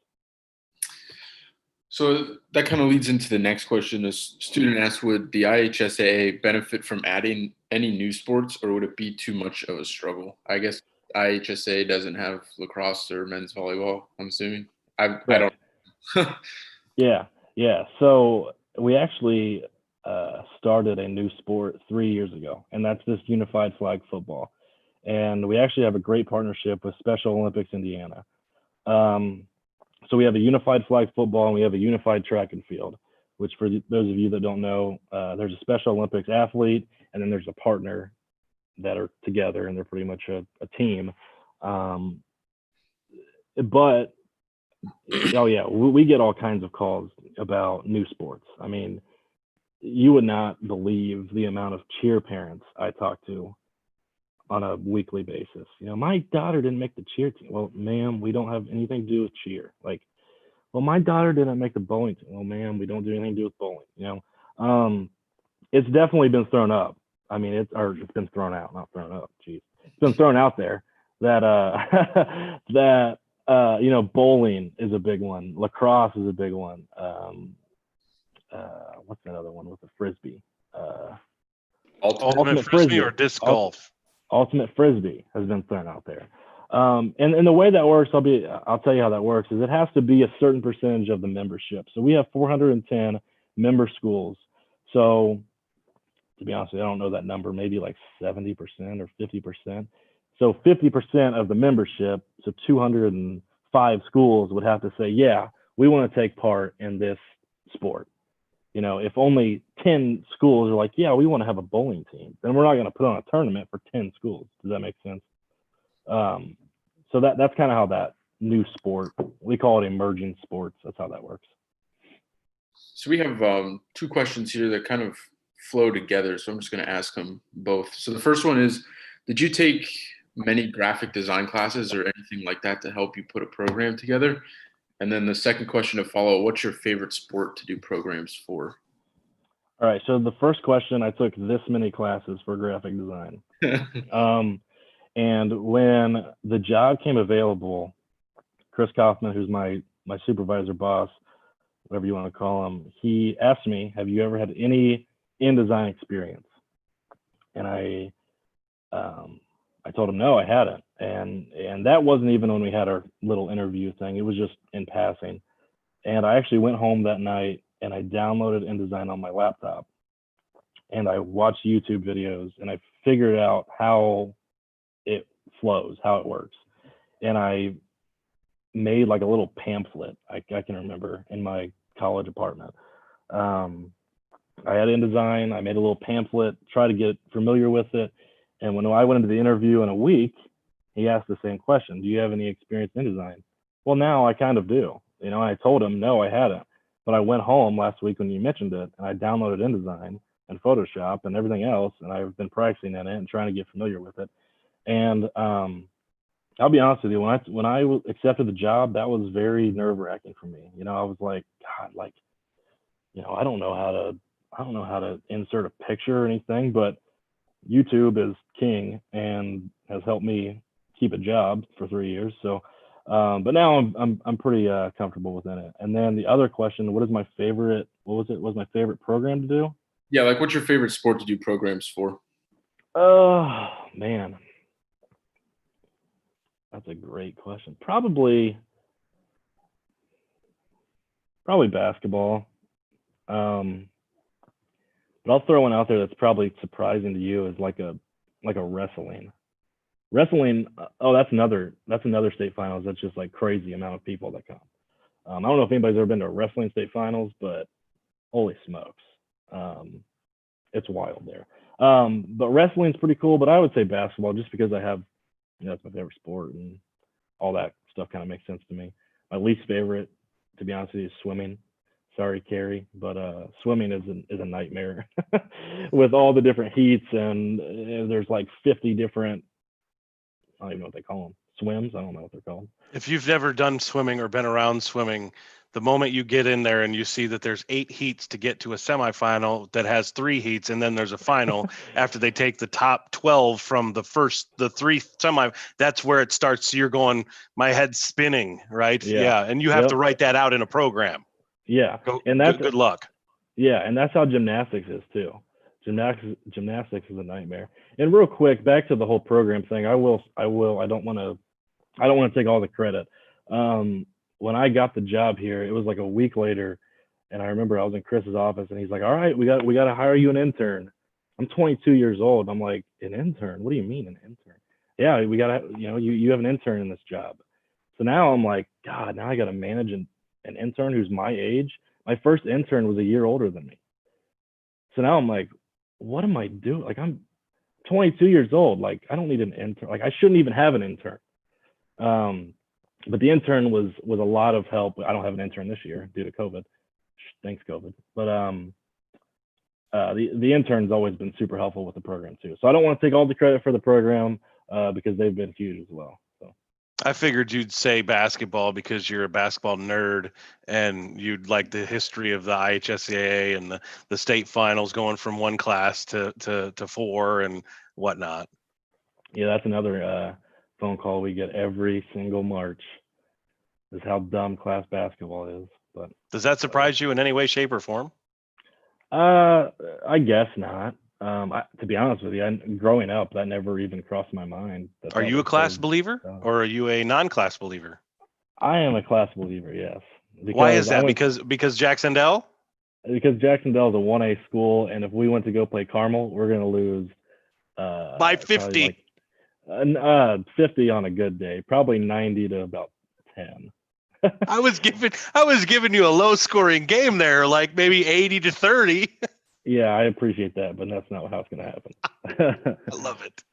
So that kind of leads into the next question. A student asked, would the IHSA benefit from adding any new sports, or would it be too much of a struggle? I guess IHSA doesn't have lacrosse or men's volleyball, I'm assuming. I Correct. don't. Yeah, yeah. So we actually started a new sport 3 years ago, and that's this unified flag football. And we actually have a great partnership with Special Olympics Indiana. Um, so we have a unified flag football and we have a unified track and field, which for those of you that don't know, there's a Special Olympics athlete and then there's a partner that are together and they're pretty much a team. But oh yeah, we get all kinds of calls about new sports. I mean, you would not believe the amount of cheer parents I talk to on a weekly basis. My daughter didn't make the cheer team. Well, ma'am, we don't have anything to do with cheer. Like, well, my daughter didn't make the bowling team. Well, ma'am, we don't do anything to do with bowling. It's definitely been thrown up. I mean, it's been thrown out, not thrown up. Geez, it's been thrown out there that bowling is a big one. Lacrosse is a big one. What's another one with the frisbee? Ultimate frisbee or disc golf? Ultimate frisbee has been thrown out there. And the way that works, I'll tell you how that works, is it has to be a certain percentage of the membership. So we have 410 member schools. So to be honest with you, I don't know that number, maybe like 70% or 50%. So 50% of the membership, so 205 schools would have to say, yeah, we want to take part in this sport. If only 10 schools are like, yeah, we want to have a bowling team, then we're not going to put on a tournament for 10 schools. Does that make sense? So that's kind of how that new sport, we call it emerging sports. That's how that works. So we have two questions here that kind of flow together. So I'm just going to ask them both. So the first one is, did you take many graphic design classes or anything like that to help you put a program together? And then the second question to follow, what's your favorite sport to do programs for? All right. So the first question, I took this many classes for graphic design. And when the job came available, Chris Kaufman, who's my supervisor boss, whatever you want to call him, he asked me, have you ever had any InDesign experience? And I told him, no, I hadn't. And that wasn't even when we had our little interview thing. It was just in passing. And I actually went home that night and I downloaded InDesign on my laptop. And I watched YouTube videos and I figured out how it flows, how it works. And I made like a little pamphlet, I can remember, in my college apartment. I had InDesign, I made a little pamphlet, tried to get familiar with it. And when I went into the interview in a week, he asked the same question, do you have any experience in InDesign? Well, now I kind of do. I told him, no, I hadn't. But I went home last week when you mentioned it, and I downloaded InDesign and Photoshop and everything else, and I've been practicing in it and trying to get familiar with it. And I'll be honest with you, when I accepted the job, that was very nerve-wracking for me. I was like, God, like, I don't know how to insert a picture or anything, but YouTube is king and has helped me keep a job for 3 years. So, but now I'm pretty comfortable within it. And then the other question, what was my favorite program to do? Yeah, like what's your favorite sport to do programs for? Oh man, that's a great question. Probably basketball. But I'll throw one out there that's probably surprising to you, is like a wrestling. Wrestling. Oh, that's another state finals. That's just like crazy amount of people that come. I don't know if anybody's ever been to a wrestling state finals, but holy smokes, it's wild there. But wrestling's pretty cool. But I would say basketball, just because I have, that's my favorite sport, and all that stuff kind of makes sense to me. My least favorite, to be honest with you, is swimming. Sorry, Carrie, but swimming is a nightmare with all the different heats, and there's like 50 different, I don't even know what they call them, swims. I don't know what they're called. If you've never done swimming or been around swimming, the moment you get in there and you see that there's 8 heats to get to a semifinal that has 3 heats, and then there's a final after they take the top 12 from the 3 semi, that's where it starts. So you're going, my head's spinning, right? Yeah. And you have to write that out in a program. Yeah, and that's good luck. Yeah, and that's how gymnastics is too. Gymnastics is a nightmare. And real quick, back to the whole program thing. I don't want to take all the credit. When I got the job here, it was like a week later, and I remember I was in Chris's office, and he's like, "All right, we got to hire you an intern." I'm 22 years old. I'm like, "An intern? What do you mean an intern?" Yeah, we got to, you have an intern in this job. So now I'm like, God, now I got to manage an intern who's my age. My first intern was a year older than me. So now I'm like, what am I doing? Like, I'm 22 years old. Like, I don't need an intern. Like, I shouldn't even have an intern. But the intern was a lot of help. I don't have an intern this year due to COVID. Thanks, COVID. But the intern's always been super helpful with the program too. So I don't want to take all the credit for the program because they've been huge as well. So I figured you'd say basketball because you're a basketball nerd and you'd like the history of the IHSA and the state finals going from one class to four and whatnot. yeah, that's another phone call we get every single March. Is how dumb class basketball is. But does that surprise you in any way, shape, or form? I guess not. To be honest with you, growing up, that never even crossed my mind. Are you a class believer or are you a non-class believer? I am a class believer, yes. Why is that? Because Jacksonville? Because Jacksonville is a 1A school, and if we went to go play Carmel, we're going to lose by 50. 50 on a good day, probably 90 to about 10. I was giving you a low scoring game there, like maybe 80 to 30. Yeah, I appreciate that, but that's not how it's going to happen. I love it.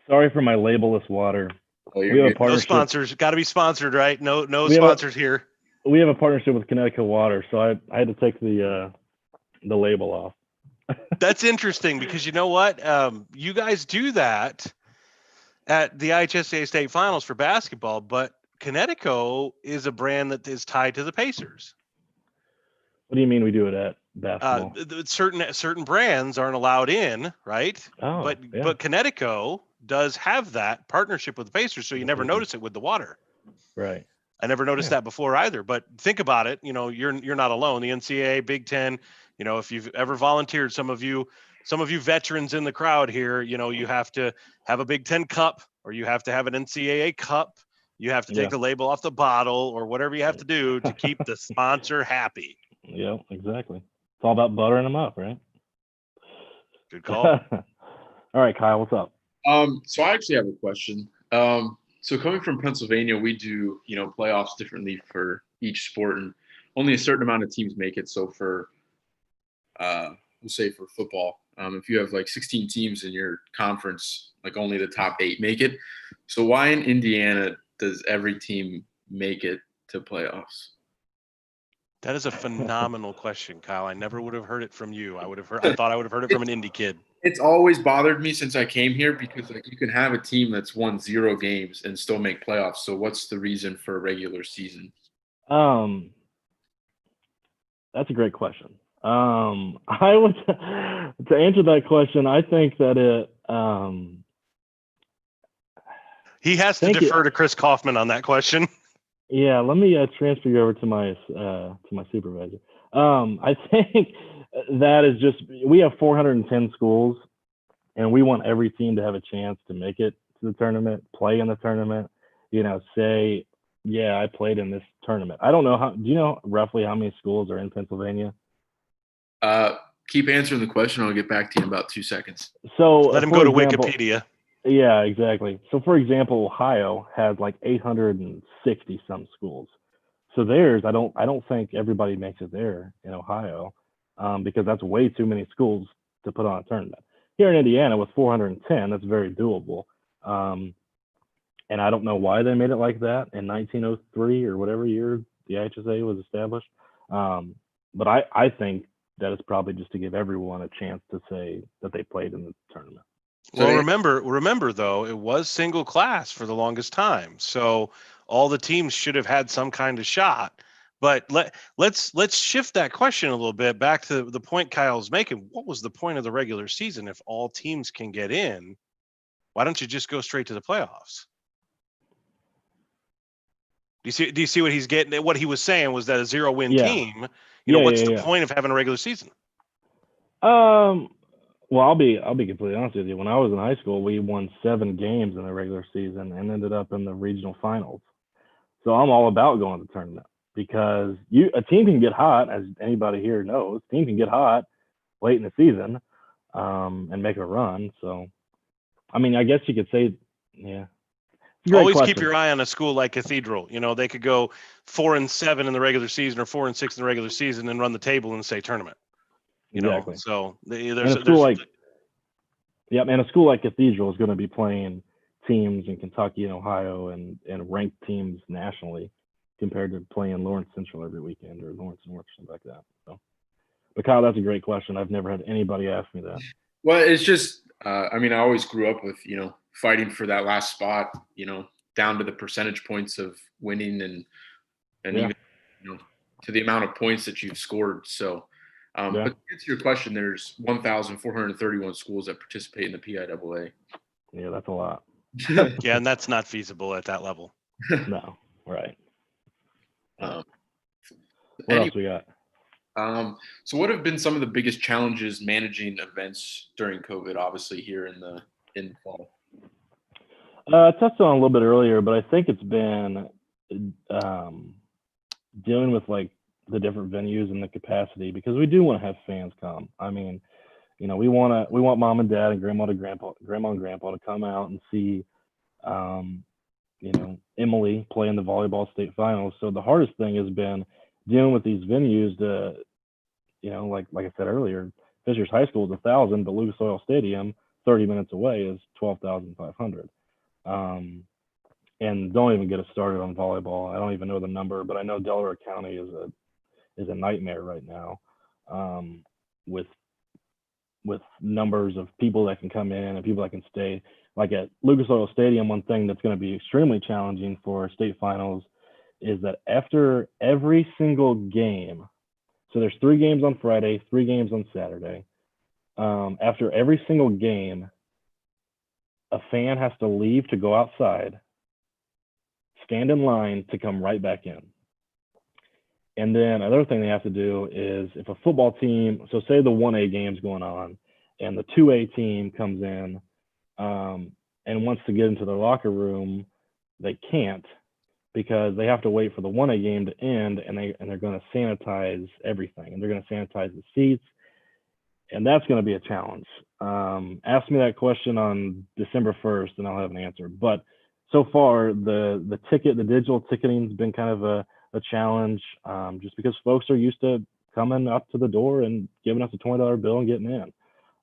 Sorry for my labelless water. Oh, we have a partnership. No sponsors. Got to be sponsored, right? No sponsors here. We have a partnership with Connecticut Water, so I had to take the label off. That's interesting because you know what? You guys do that at the IHSA state finals for basketball, but Connecticut is a brand that is tied to the Pacers. What do you mean we do it at basketball? Certain brands aren't allowed in, right? Oh, but Connecticut does have that partnership with the Pacers, so you never notice it with the water. Right. I never noticed that before either. But think about it. You're not alone. The NCAA, Big Ten. If you've ever volunteered, some of you veterans in the crowd here, you have to have a Big Ten cup or you have to have an NCAA cup. You have to take the label off the bottle or whatever you have to do to keep the sponsor happy. Yeah, exactly. It's all about buttering them up, right? Good call. All right, Kyle, what's up? So I actually have a question. So coming from Pennsylvania, we do, playoffs differently for each sport, and only a certain amount of teams make it. So for, we'll say for football, if you have like 16 teams in your conference, like only the top 8 make it. So why in Indiana does every team make it to playoffs? That is a phenomenal question, Kyle. I never would have heard it from you. I thought I would have heard it from an Indy kid. It's always bothered me since I came here because you can have a team that's won 0 games and still make playoffs. So what's the reason for a regular season? That's a great question. I would to answer that question, I think that it he has to defer to Chris Kaufman on that question. Yeah, let me transfer you over to my supervisor. I think that is just, we have 410 schools, and we want every team to have a chance to make it to the tournament, play in the tournament. Say, yeah, I played in this tournament. I don't know do you know roughly how many schools are in Pennsylvania? Keep answering the question. I'll get back to you in about 2 seconds. So let him go to Wikipedia. Yeah, exactly. So, for example, Ohio has like 860 some schools. So theirs, I don't think everybody makes it there in Ohio, because that's way too many schools to put on a tournament. Here in Indiana, with 410, that's very doable. And I don't know why they made it like that in 1903 or whatever year the IHSA was established. But I think that is probably just to give everyone a chance to say that they played in the tournament. Well, remember though, it was single class for the longest time. So all the teams should have had some kind of shot. But let's shift that question a little bit back to the point Kyle's making. What was the point of the regular season if all teams can get in? Why don't you just go straight to the playoffs? Do you see what he's getting? What he was saying was that a 0-win Yeah. team, Yeah, what's yeah, the yeah. point of having a regular season? Well, I'll be completely honest with you. When I was in high school, we won 7 games in the regular season and ended up in the regional finals. So I'm all about going to the tournament because a team can get hot, as anybody here knows. Team can get hot late in the season and make a run. So, I mean, I guess you could say, yeah. Great Always question. keep your eye on a school like Cathedral. They could go 4-7 in the regular season or 4-6 in the regular season and run the table and say tournament. Exactly. So and a school like Cathedral is going to be playing teams in Kentucky and Ohio and ranked teams nationally compared to playing Lawrence Central every weekend or Lawrence North, something like that. So, but Kyle, that's a great question. I've never had anybody ask me that. Well, it's just, I always grew up with, fighting for that last spot, down to the percentage points of winning and Yeah. even, to the amount of points that you've scored. So, Yeah. but to answer your question, there's 1,431 schools that participate in the PIAA. Yeah, that's a lot. Yeah, and that's not feasible at that level. No, right. What else we got? So what have been some of the biggest challenges managing events during COVID, obviously here in the fall? I touched on it a little bit earlier, but I think it's been dealing with like the different venues and the capacity, because we do want to have fans come. I mean, we want mom and dad and grandma and grandpa to come out and see Emily play in the volleyball state finals. So the hardest thing has been dealing with these venues to, like I said earlier, Fishers High School is 1,000, but Lucas Oil Stadium, 30 minutes away, is 12,500. And don't even get us started on volleyball. I don't even know the number, but I know Delaware County is a nightmare right now, with numbers of people that can come in and people that can stay. Like at Lucas Oil Stadium, one thing that's going to be extremely challenging for state finals is that after every single game, so there's 3 games on Friday, 3 games on Saturday. After every single game, a fan has to leave to go outside, stand in line to come right back in. And then another thing they have to do is, if a football team, so say the 1A game's going on and the 2A team comes in and wants to get into the locker room, they can't, because they have to wait for the 1A game to end, and they're going to sanitize everything, and they're going to sanitize the seats, and that's going to be a challenge. Ask me that question on December 1st, and I'll have an answer. But so far, the digital ticketing has been kind of a challenge, just because folks are used to coming up to the door and giving us a $20 bill and getting in,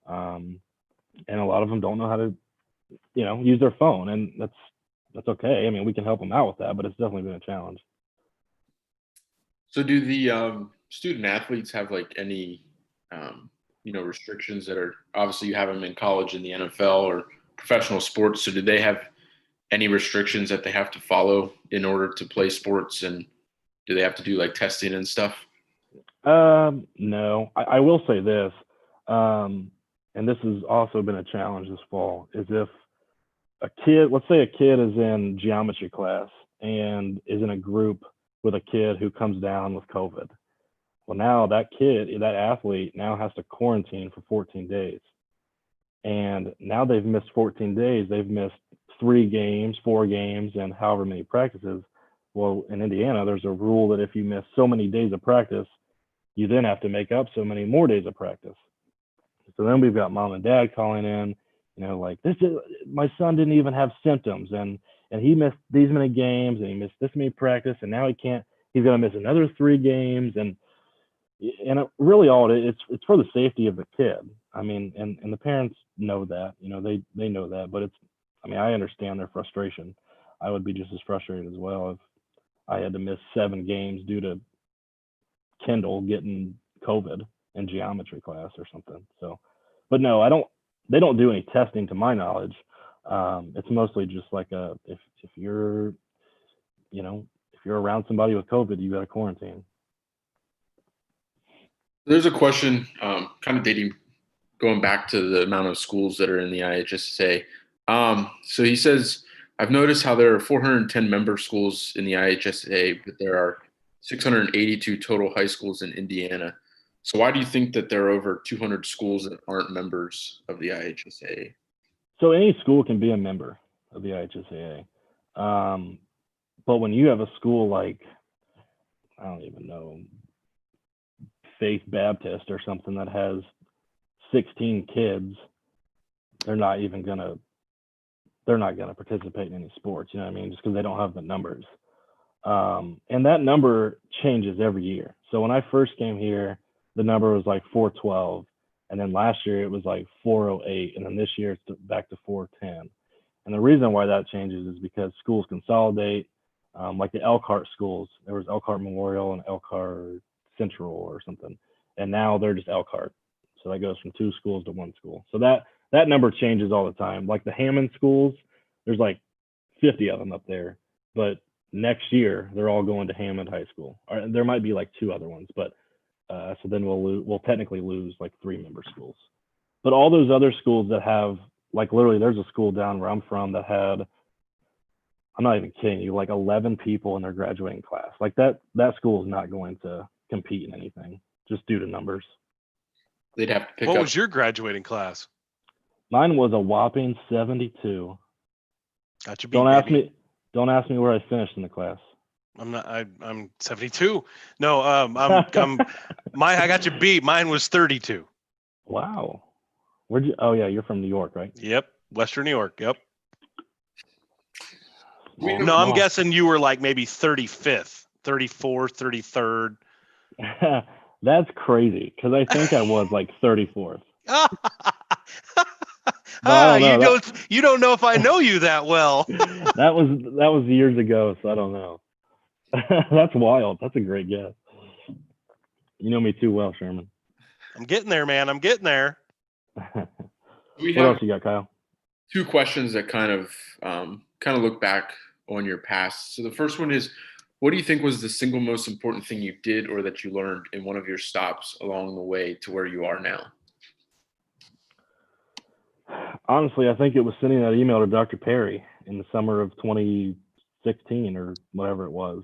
and a lot of them don't know how to, use their phone, and that's okay. I mean, we can help them out with that, but it's definitely been a challenge. So do the student athletes have like any, restrictions that are, obviously you have them in college, in the NFL or professional sports. So do they have any restrictions that they have to follow in order to play sports? And do they have to do like testing and stuff? No, I will say this, and this has also been a challenge this fall, is if let's say a kid is in geometry class and is in a group with a kid who comes down with COVID. Well, now that athlete now has to quarantine for 14 days. And now they've missed 14 days. They've missed 3 games, 4 games, and however many practices. Well, in Indiana, there's a rule that if you miss so many days of practice, you then have to make up so many more days of practice. So then we've got mom and dad calling in, like, my son didn't even have symptoms, and he missed these many games, and he missed this many practice, and now he's going to miss another 3 games. And it really it's for the safety of the kid. I mean, and the parents know that, they know that, but I understand their frustration. I would be just as frustrated as well if I had to miss 7 games due to Kendall getting COVID in geometry class or something. So, but no, they don't do any testing to my knowledge. It's mostly just like if you're around somebody with COVID, you got to quarantine. There's a question kind of going back to the amount of schools that are in the IHSA. So he says, I've noticed how there are 410 member schools in the IHSA, but there are 682 total high schools in Indiana. So why do you think that there are over 200 schools that aren't members of the IHSA? So any school can be a member of the IHSAA. But when you have a school like, I don't even know, Faith Baptist or something that has 16 kids, they're not gonna participate in any sports, you know what I mean? Just because they don't have the numbers. And that number changes every year. So when I first came here, the number was like 412. And then last year it was like 408. And then this year it's back to 410. And the reason why that changes is because schools consolidate, like the Elkhart schools. There was Elkhart Memorial and Elkhart Central or something. And now they're just Elkhart. So that goes from 2 schools to 1 school. So that number changes all the time. Like the Hammond schools, there's like 50 of them up there. But next year, they're all going to Hammond High School. Or there might be like 2 other ones, but so then we'll technically lose like 3 member schools. But all those other schools that have, like literally, there's a school down where I'm from that had, I'm not even kidding you, like 11 people in their graduating class. Like that school is not going to compete in anything just due to numbers. They'd have to pick What up. was your graduating class? Mine was a whopping 72. Got you beat, Don't ask baby. me. Don't ask me where I finished in the class. I'm 72. No, I got you beat. Mine was 32. Wow. Where'd you? Oh yeah, you're from New York, right? Yep, Western New York. Yep. We No, I'm guessing you were like maybe 35th, 34th, 33rd. That's crazy because I think I was like 34th. You don't know if I know you that well. that was years ago, so I don't know. That's wild. That's a great guess. You know me too well, Sherman. I'm getting there, man. I'm getting there. What else you got, Kyle? 2 questions that kind of look back on your past. So the first one is, what do you think was the single most important thing you did or that you learned in one of your stops along the way to where you are now? Honestly, I think it was sending that email to Dr. Perry in the summer of 2016 or whatever it was.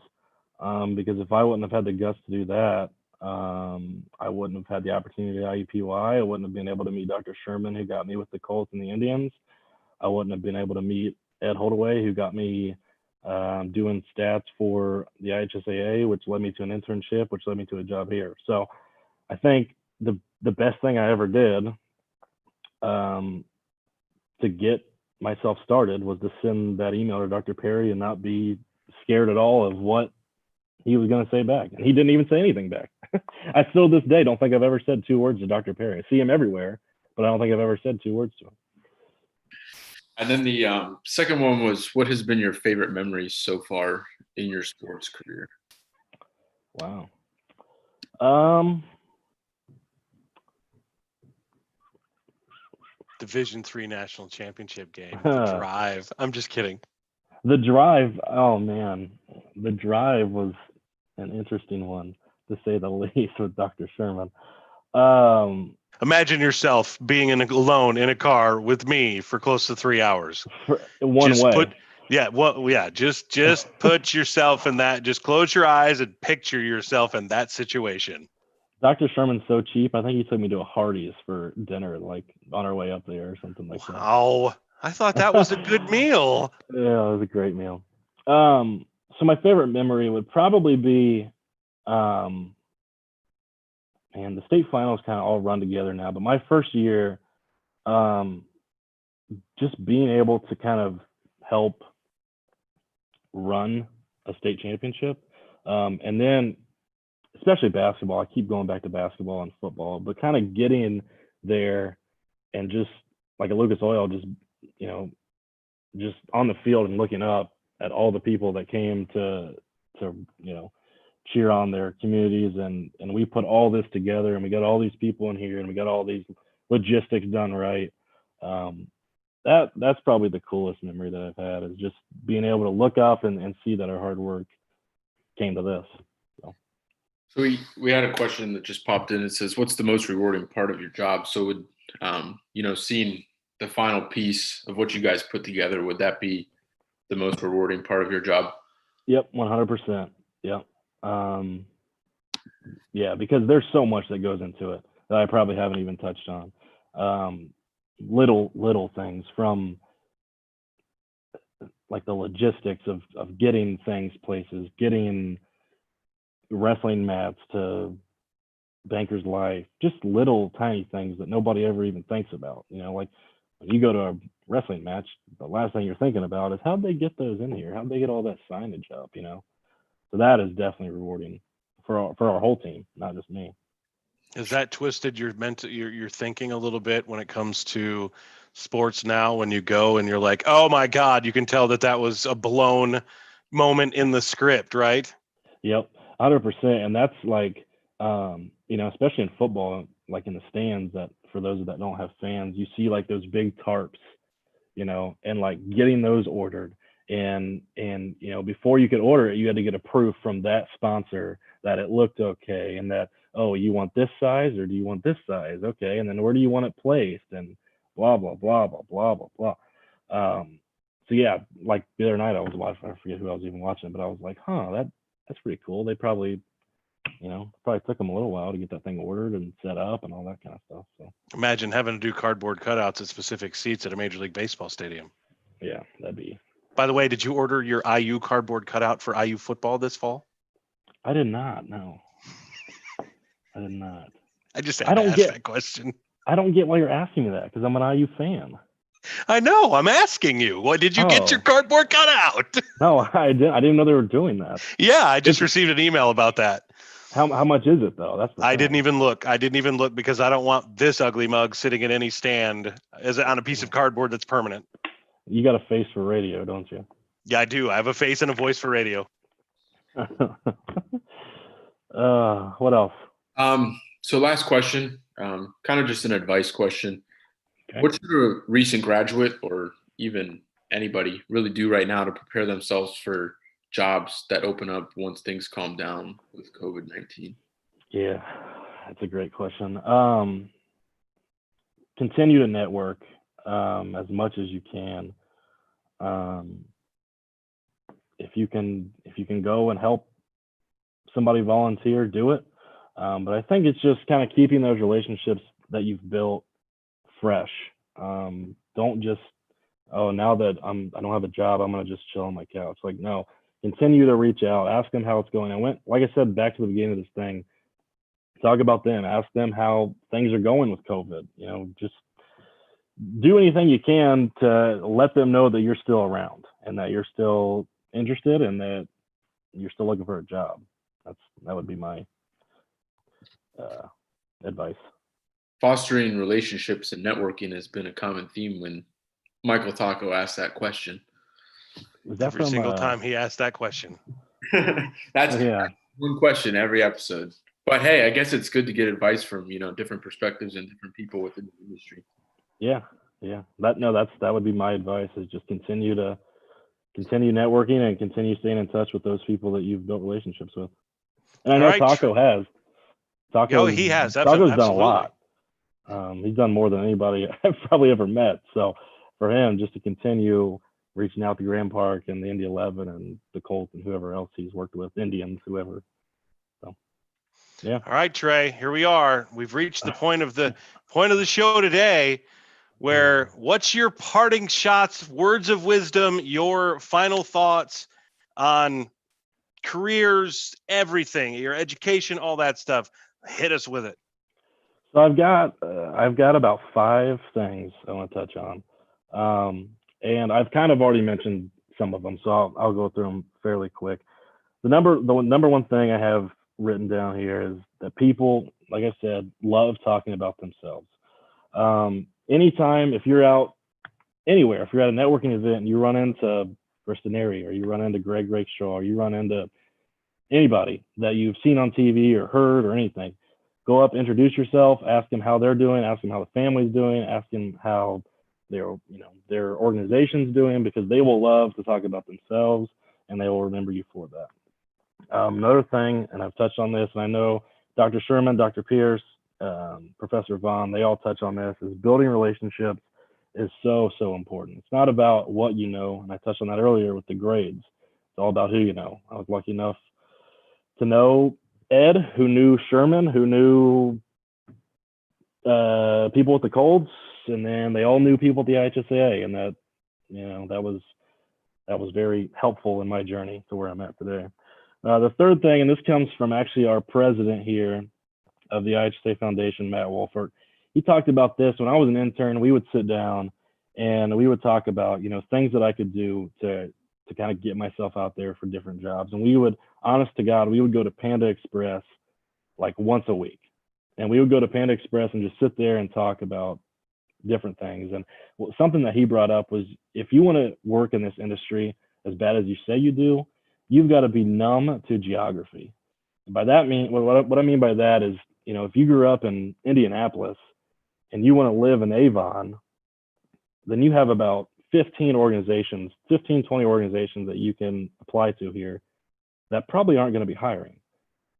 Because if I wouldn't have had the guts to do that, I wouldn't have had the opportunity at IUPUI. I wouldn't have been able to meet Dr. Sherman, who got me with the Colts and the Indians. I wouldn't have been able to meet Ed Holdaway, who got me doing stats for the IHSAA, which led me to an internship, which led me to a job here. So I think the best thing I ever did to get myself started was to send that email to Dr. Perry and not be scared at all of what he was going to say back. And he didn't even say anything back. I still to this day don't think I've ever said 2 words to Dr. Perry. I see him everywhere, but I don't think I've ever said 2 words to him. And then the second one was, what has been your favorite memories so far in your sports career? Wow. Division III national championship game. The drive. I'm just kidding. The drive. Oh man, the drive was an interesting one to say the least with Dr. Sherman. Imagine yourself being alone in a car with me for close to 3 hours. One way. Just put yourself in that. Just close your eyes and picture yourself in that situation. Dr. Sherman's so cheap. I think he took me to a Hardee's for dinner, like on our way up there or something like that. Wow. I thought that was a good meal. Yeah, it was a great meal. So my favorite memory would probably be, and the state finals kind of all run together now, but my first year, just being able to kind of help run a state championship. And then especially basketball, I keep going back to basketball and football, but kind of getting there and just like at Lucas Oil, just on the field and looking up at all the people that came to cheer on their communities, and we put all this together, and we got all these people in here, and we got all these logistics done right. That's probably the coolest memory that I've had, is just being able to look up and see that our hard work came to this. So we had a question that just popped in. It says, what's the most rewarding part of your job? So would seeing the final piece of what you guys put together, would that be the most rewarding part of your job? Yep, 100%. Yep. Yeah, because there's so much that goes into it that I probably haven't even touched on. Little things from like the logistics of getting things places, getting wrestling mats to Banker's Life, just little tiny things that nobody ever even thinks about. Like when you go to a wrestling match, the last thing you're thinking about is how'd they get those in here? How'd they get all that signage up? So that is definitely rewarding for our whole team, not just me. Has that twisted your thinking a little bit when it comes to sports now? When you go and you're like, oh my God, you can tell that was a blown moment in the script, right? Yep, 100%. And that's like, especially in football, like in the stands, that for those that don't have fans, you see like those big tarps, and like getting those ordered. And before you could order it, you had to get a proof from that sponsor that it looked okay, and that, oh, you want this size or do you want this size? Okay, and then where do you want it placed? And blah blah blah blah blah blah blah. So yeah, like the other night I was watching, I forget who I was even watching, but I was like, that's pretty cool. They probably took them a little while to get that thing ordered and set up and all that kind of stuff. So imagine having to do cardboard cutouts at specific seats at a Major League Baseball stadium. Yeah, that'd be. By the way, did you order your IU cardboard cutout for IU football this fall? I did not. No, I did not. I just had to ask that question. I don't get why you're asking me that, because I'm an IU fan. I know. I'm asking you. What did you get your cardboard cutout? No, I didn't know they were doing that. Yeah, I just received an email about that. How much is it though? That's I didn't even look. Because I don't want this ugly mug sitting at any stand on a piece of cardboard that's permanent. You got a face for radio, don't you? Yeah, I do. I have a face and a voice for radio. What else? So last question, kind of just an advice question. Okay. What should a recent graduate or even anybody really do right now to prepare themselves for jobs that open up once things calm down with COVID-19? Yeah, that's a great question. Continue to network as much as you can. If you can go and help somebody volunteer, do it. But I think it's just kind of keeping those relationships that you've built fresh. Don't just, now that I don't have a job, I'm gonna just chill on my couch. Like, no, continue to reach out, ask them how it's going. Like I said, back to the beginning of this thing, talk about them, ask them how things are going with COVID. Just do anything you can to let them know that you're still around and that you're still interested and that you're still looking for a job. That would be my advice. Fostering relationships and networking has been a common theme when Michael Taco asked that question. Every single time he asked that question. That's one question every episode. But hey, I guess it's good to get advice from different perspectives and different people within the industry. Yeah. That would be my advice, is just continue networking and continue staying in touch with those people that you've built relationships with. And I know Taco has. He has. Taco's done a lot. He's done more than anybody I've probably ever met. So for him, just to continue reaching out to Grand Park and the Indy 11 and the Colts and whoever else he's worked with, Indians, whoever. So, yeah. All right, Trey, here we are. We've reached the point of the show today where what's your parting shots, words of wisdom, your final thoughts on careers, everything, your education, all that stuff. Hit us with it. So I've got about 5 things I want to touch on. And I've kind of already mentioned some of them, so I'll go through them fairly quick. The number one thing I have written down here is that people, like I said, love talking about themselves. Anytime, if you're out anywhere, if you're at a networking event and you run into Kristineri, or you run into Greg Rakestraw, or you run into anybody that you've seen on TV or heard or anything, go up, introduce yourself, ask them how they're doing, ask them how the family's doing, ask them how their organization's doing, because they will love to talk about themselves and they will remember you for that. Another thing, and I've touched on this, and I know Dr. Sherman, Dr. Pierce, Professor Vaughn, they all touch on this, is building relationships is so, so important. It's not about what you know, and I touched on that earlier with the grades. It's all about who you know. I was lucky enough to know Ed, who knew Sherman, who knew people with the Colts, and then they all knew people at the IHSA, and that, that was very helpful in my journey to where I'm at today. The third thing, and this comes from actually our president here of the IHSA Foundation, Matt Wolfert. He talked about this when I was an intern. We would sit down and we would talk about, things that I could do to kind of get myself out there for different jobs. And we would, honest to God, we would go to Panda Express like once a week. And we would go to Panda Express and just sit there and talk about different things. And something that he brought up was, if you want to work in this industry as bad as you say you do, you've got to be numb to geography. By that what I mean by that is, if you grew up in Indianapolis and you want to live in Avon, then you have about 20 organizations that you can apply to here that probably aren't going to be hiring.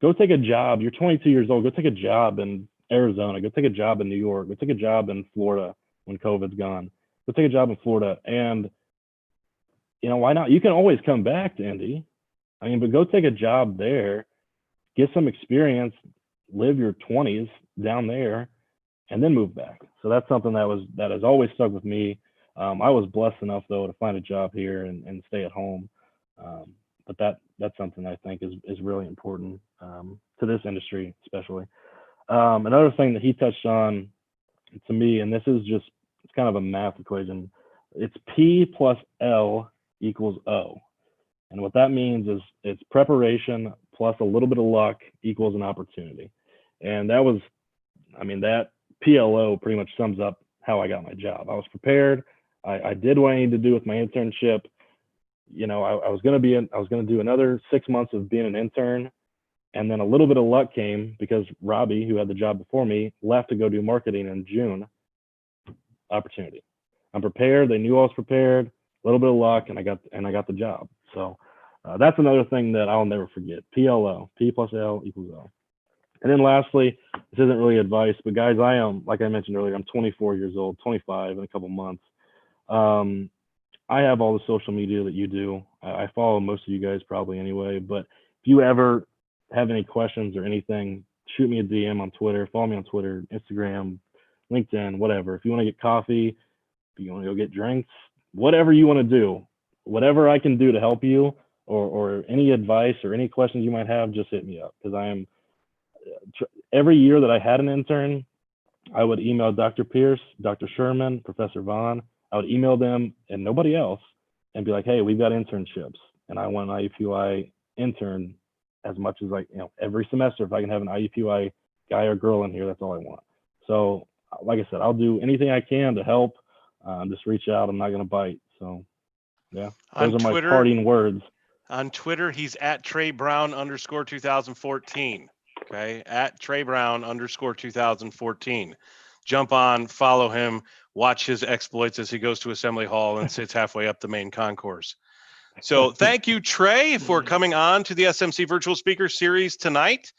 Go take a job. You're 22 years old. Go take a job in Arizona. Go take a job in New York. Go take a job in Florida when COVID's gone. Go take a job in Florida. And, why not? You can always come back to Indy. But go take a job there, get some experience, live your 20s down there, and then move back. So that's something that has always stuck with me. I was blessed enough, though, to find a job here and stay at home. But that's something I think is really important to this industry, especially. Another thing that he touched on to me, and it's kind of a math equation. It's P plus L equals O. And what that means is it's preparation plus a little bit of luck equals an opportunity. And that PLO pretty much sums up how I got my job. I was prepared. I did what I needed to do with my internship. I was going to do another 6 months of being an intern. And then a little bit of luck came because Robbie, who had the job before me, left to go do marketing in June. Opportunity. I'm prepared. They knew I was prepared. A little bit of luck, and I got the job. So that's another thing that I'll never forget. PLO, P plus L equals O. And then lastly, this isn't really advice, but guys, I am, like I mentioned earlier, I'm 24 years old, 25 in a couple months. I have all the social media that you do. I follow most of you guys probably anyway, but if you ever have any questions or anything, shoot me a DM on Twitter, follow me on Twitter, Instagram, LinkedIn, whatever. If you want to get coffee, if you want to go get drinks, whatever you want to do, whatever I can do to help you, or any advice or any questions you might have, just hit me up. Because I am, every year that I had an intern, I would email Dr. Pierce, Dr. Sherman, Professor Vaughn. I would email them and nobody else and be like, hey, we've got internships. And I want an IUPUI intern as much as every semester. If I can have an IUPUI guy or girl in here, that's all I want. So like I said, I'll do anything I can to help. Just reach out. I'm not going to bite. So yeah, those are my parting words. On Twitter, he's at Trey Brown _2014. Okay. At Trey Brown _2014. Jump on, follow him, watch his exploits as he goes to Assembly Hall and sits halfway up the main concourse. So thank you, Trey, for coming on to the SMC Virtual Speaker Series tonight.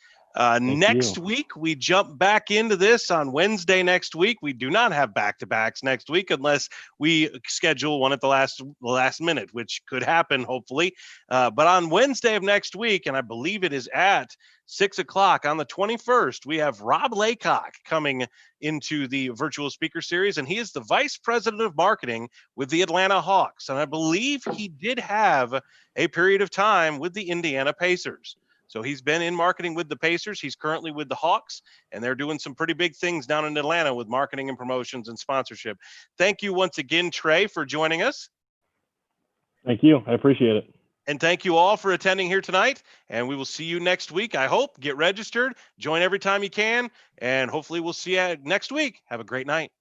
Next week, we jump back into this on Wednesday next week. We do not have back-to-backs next week unless we schedule one at the last minute, which could happen, hopefully. But on Wednesday of next week, and I believe it is at 6 o'clock on the 21st, we have Rob Laycock coming into the Virtual Speaker Series, and he is the Vice President of Marketing with the Atlanta Hawks. And I believe he did have a period of time with the Indiana Pacers. So he's been in marketing with the Pacers. He's currently with the Hawks, and they're doing some pretty big things down in Atlanta with marketing and promotions and sponsorship. Thank you once again, Trey, for joining us. Thank you. I appreciate it. And thank you all for attending here tonight. And we will see you next week. I hope. Get registered. Join every time you can. And hopefully we'll see you next week. Have a great night.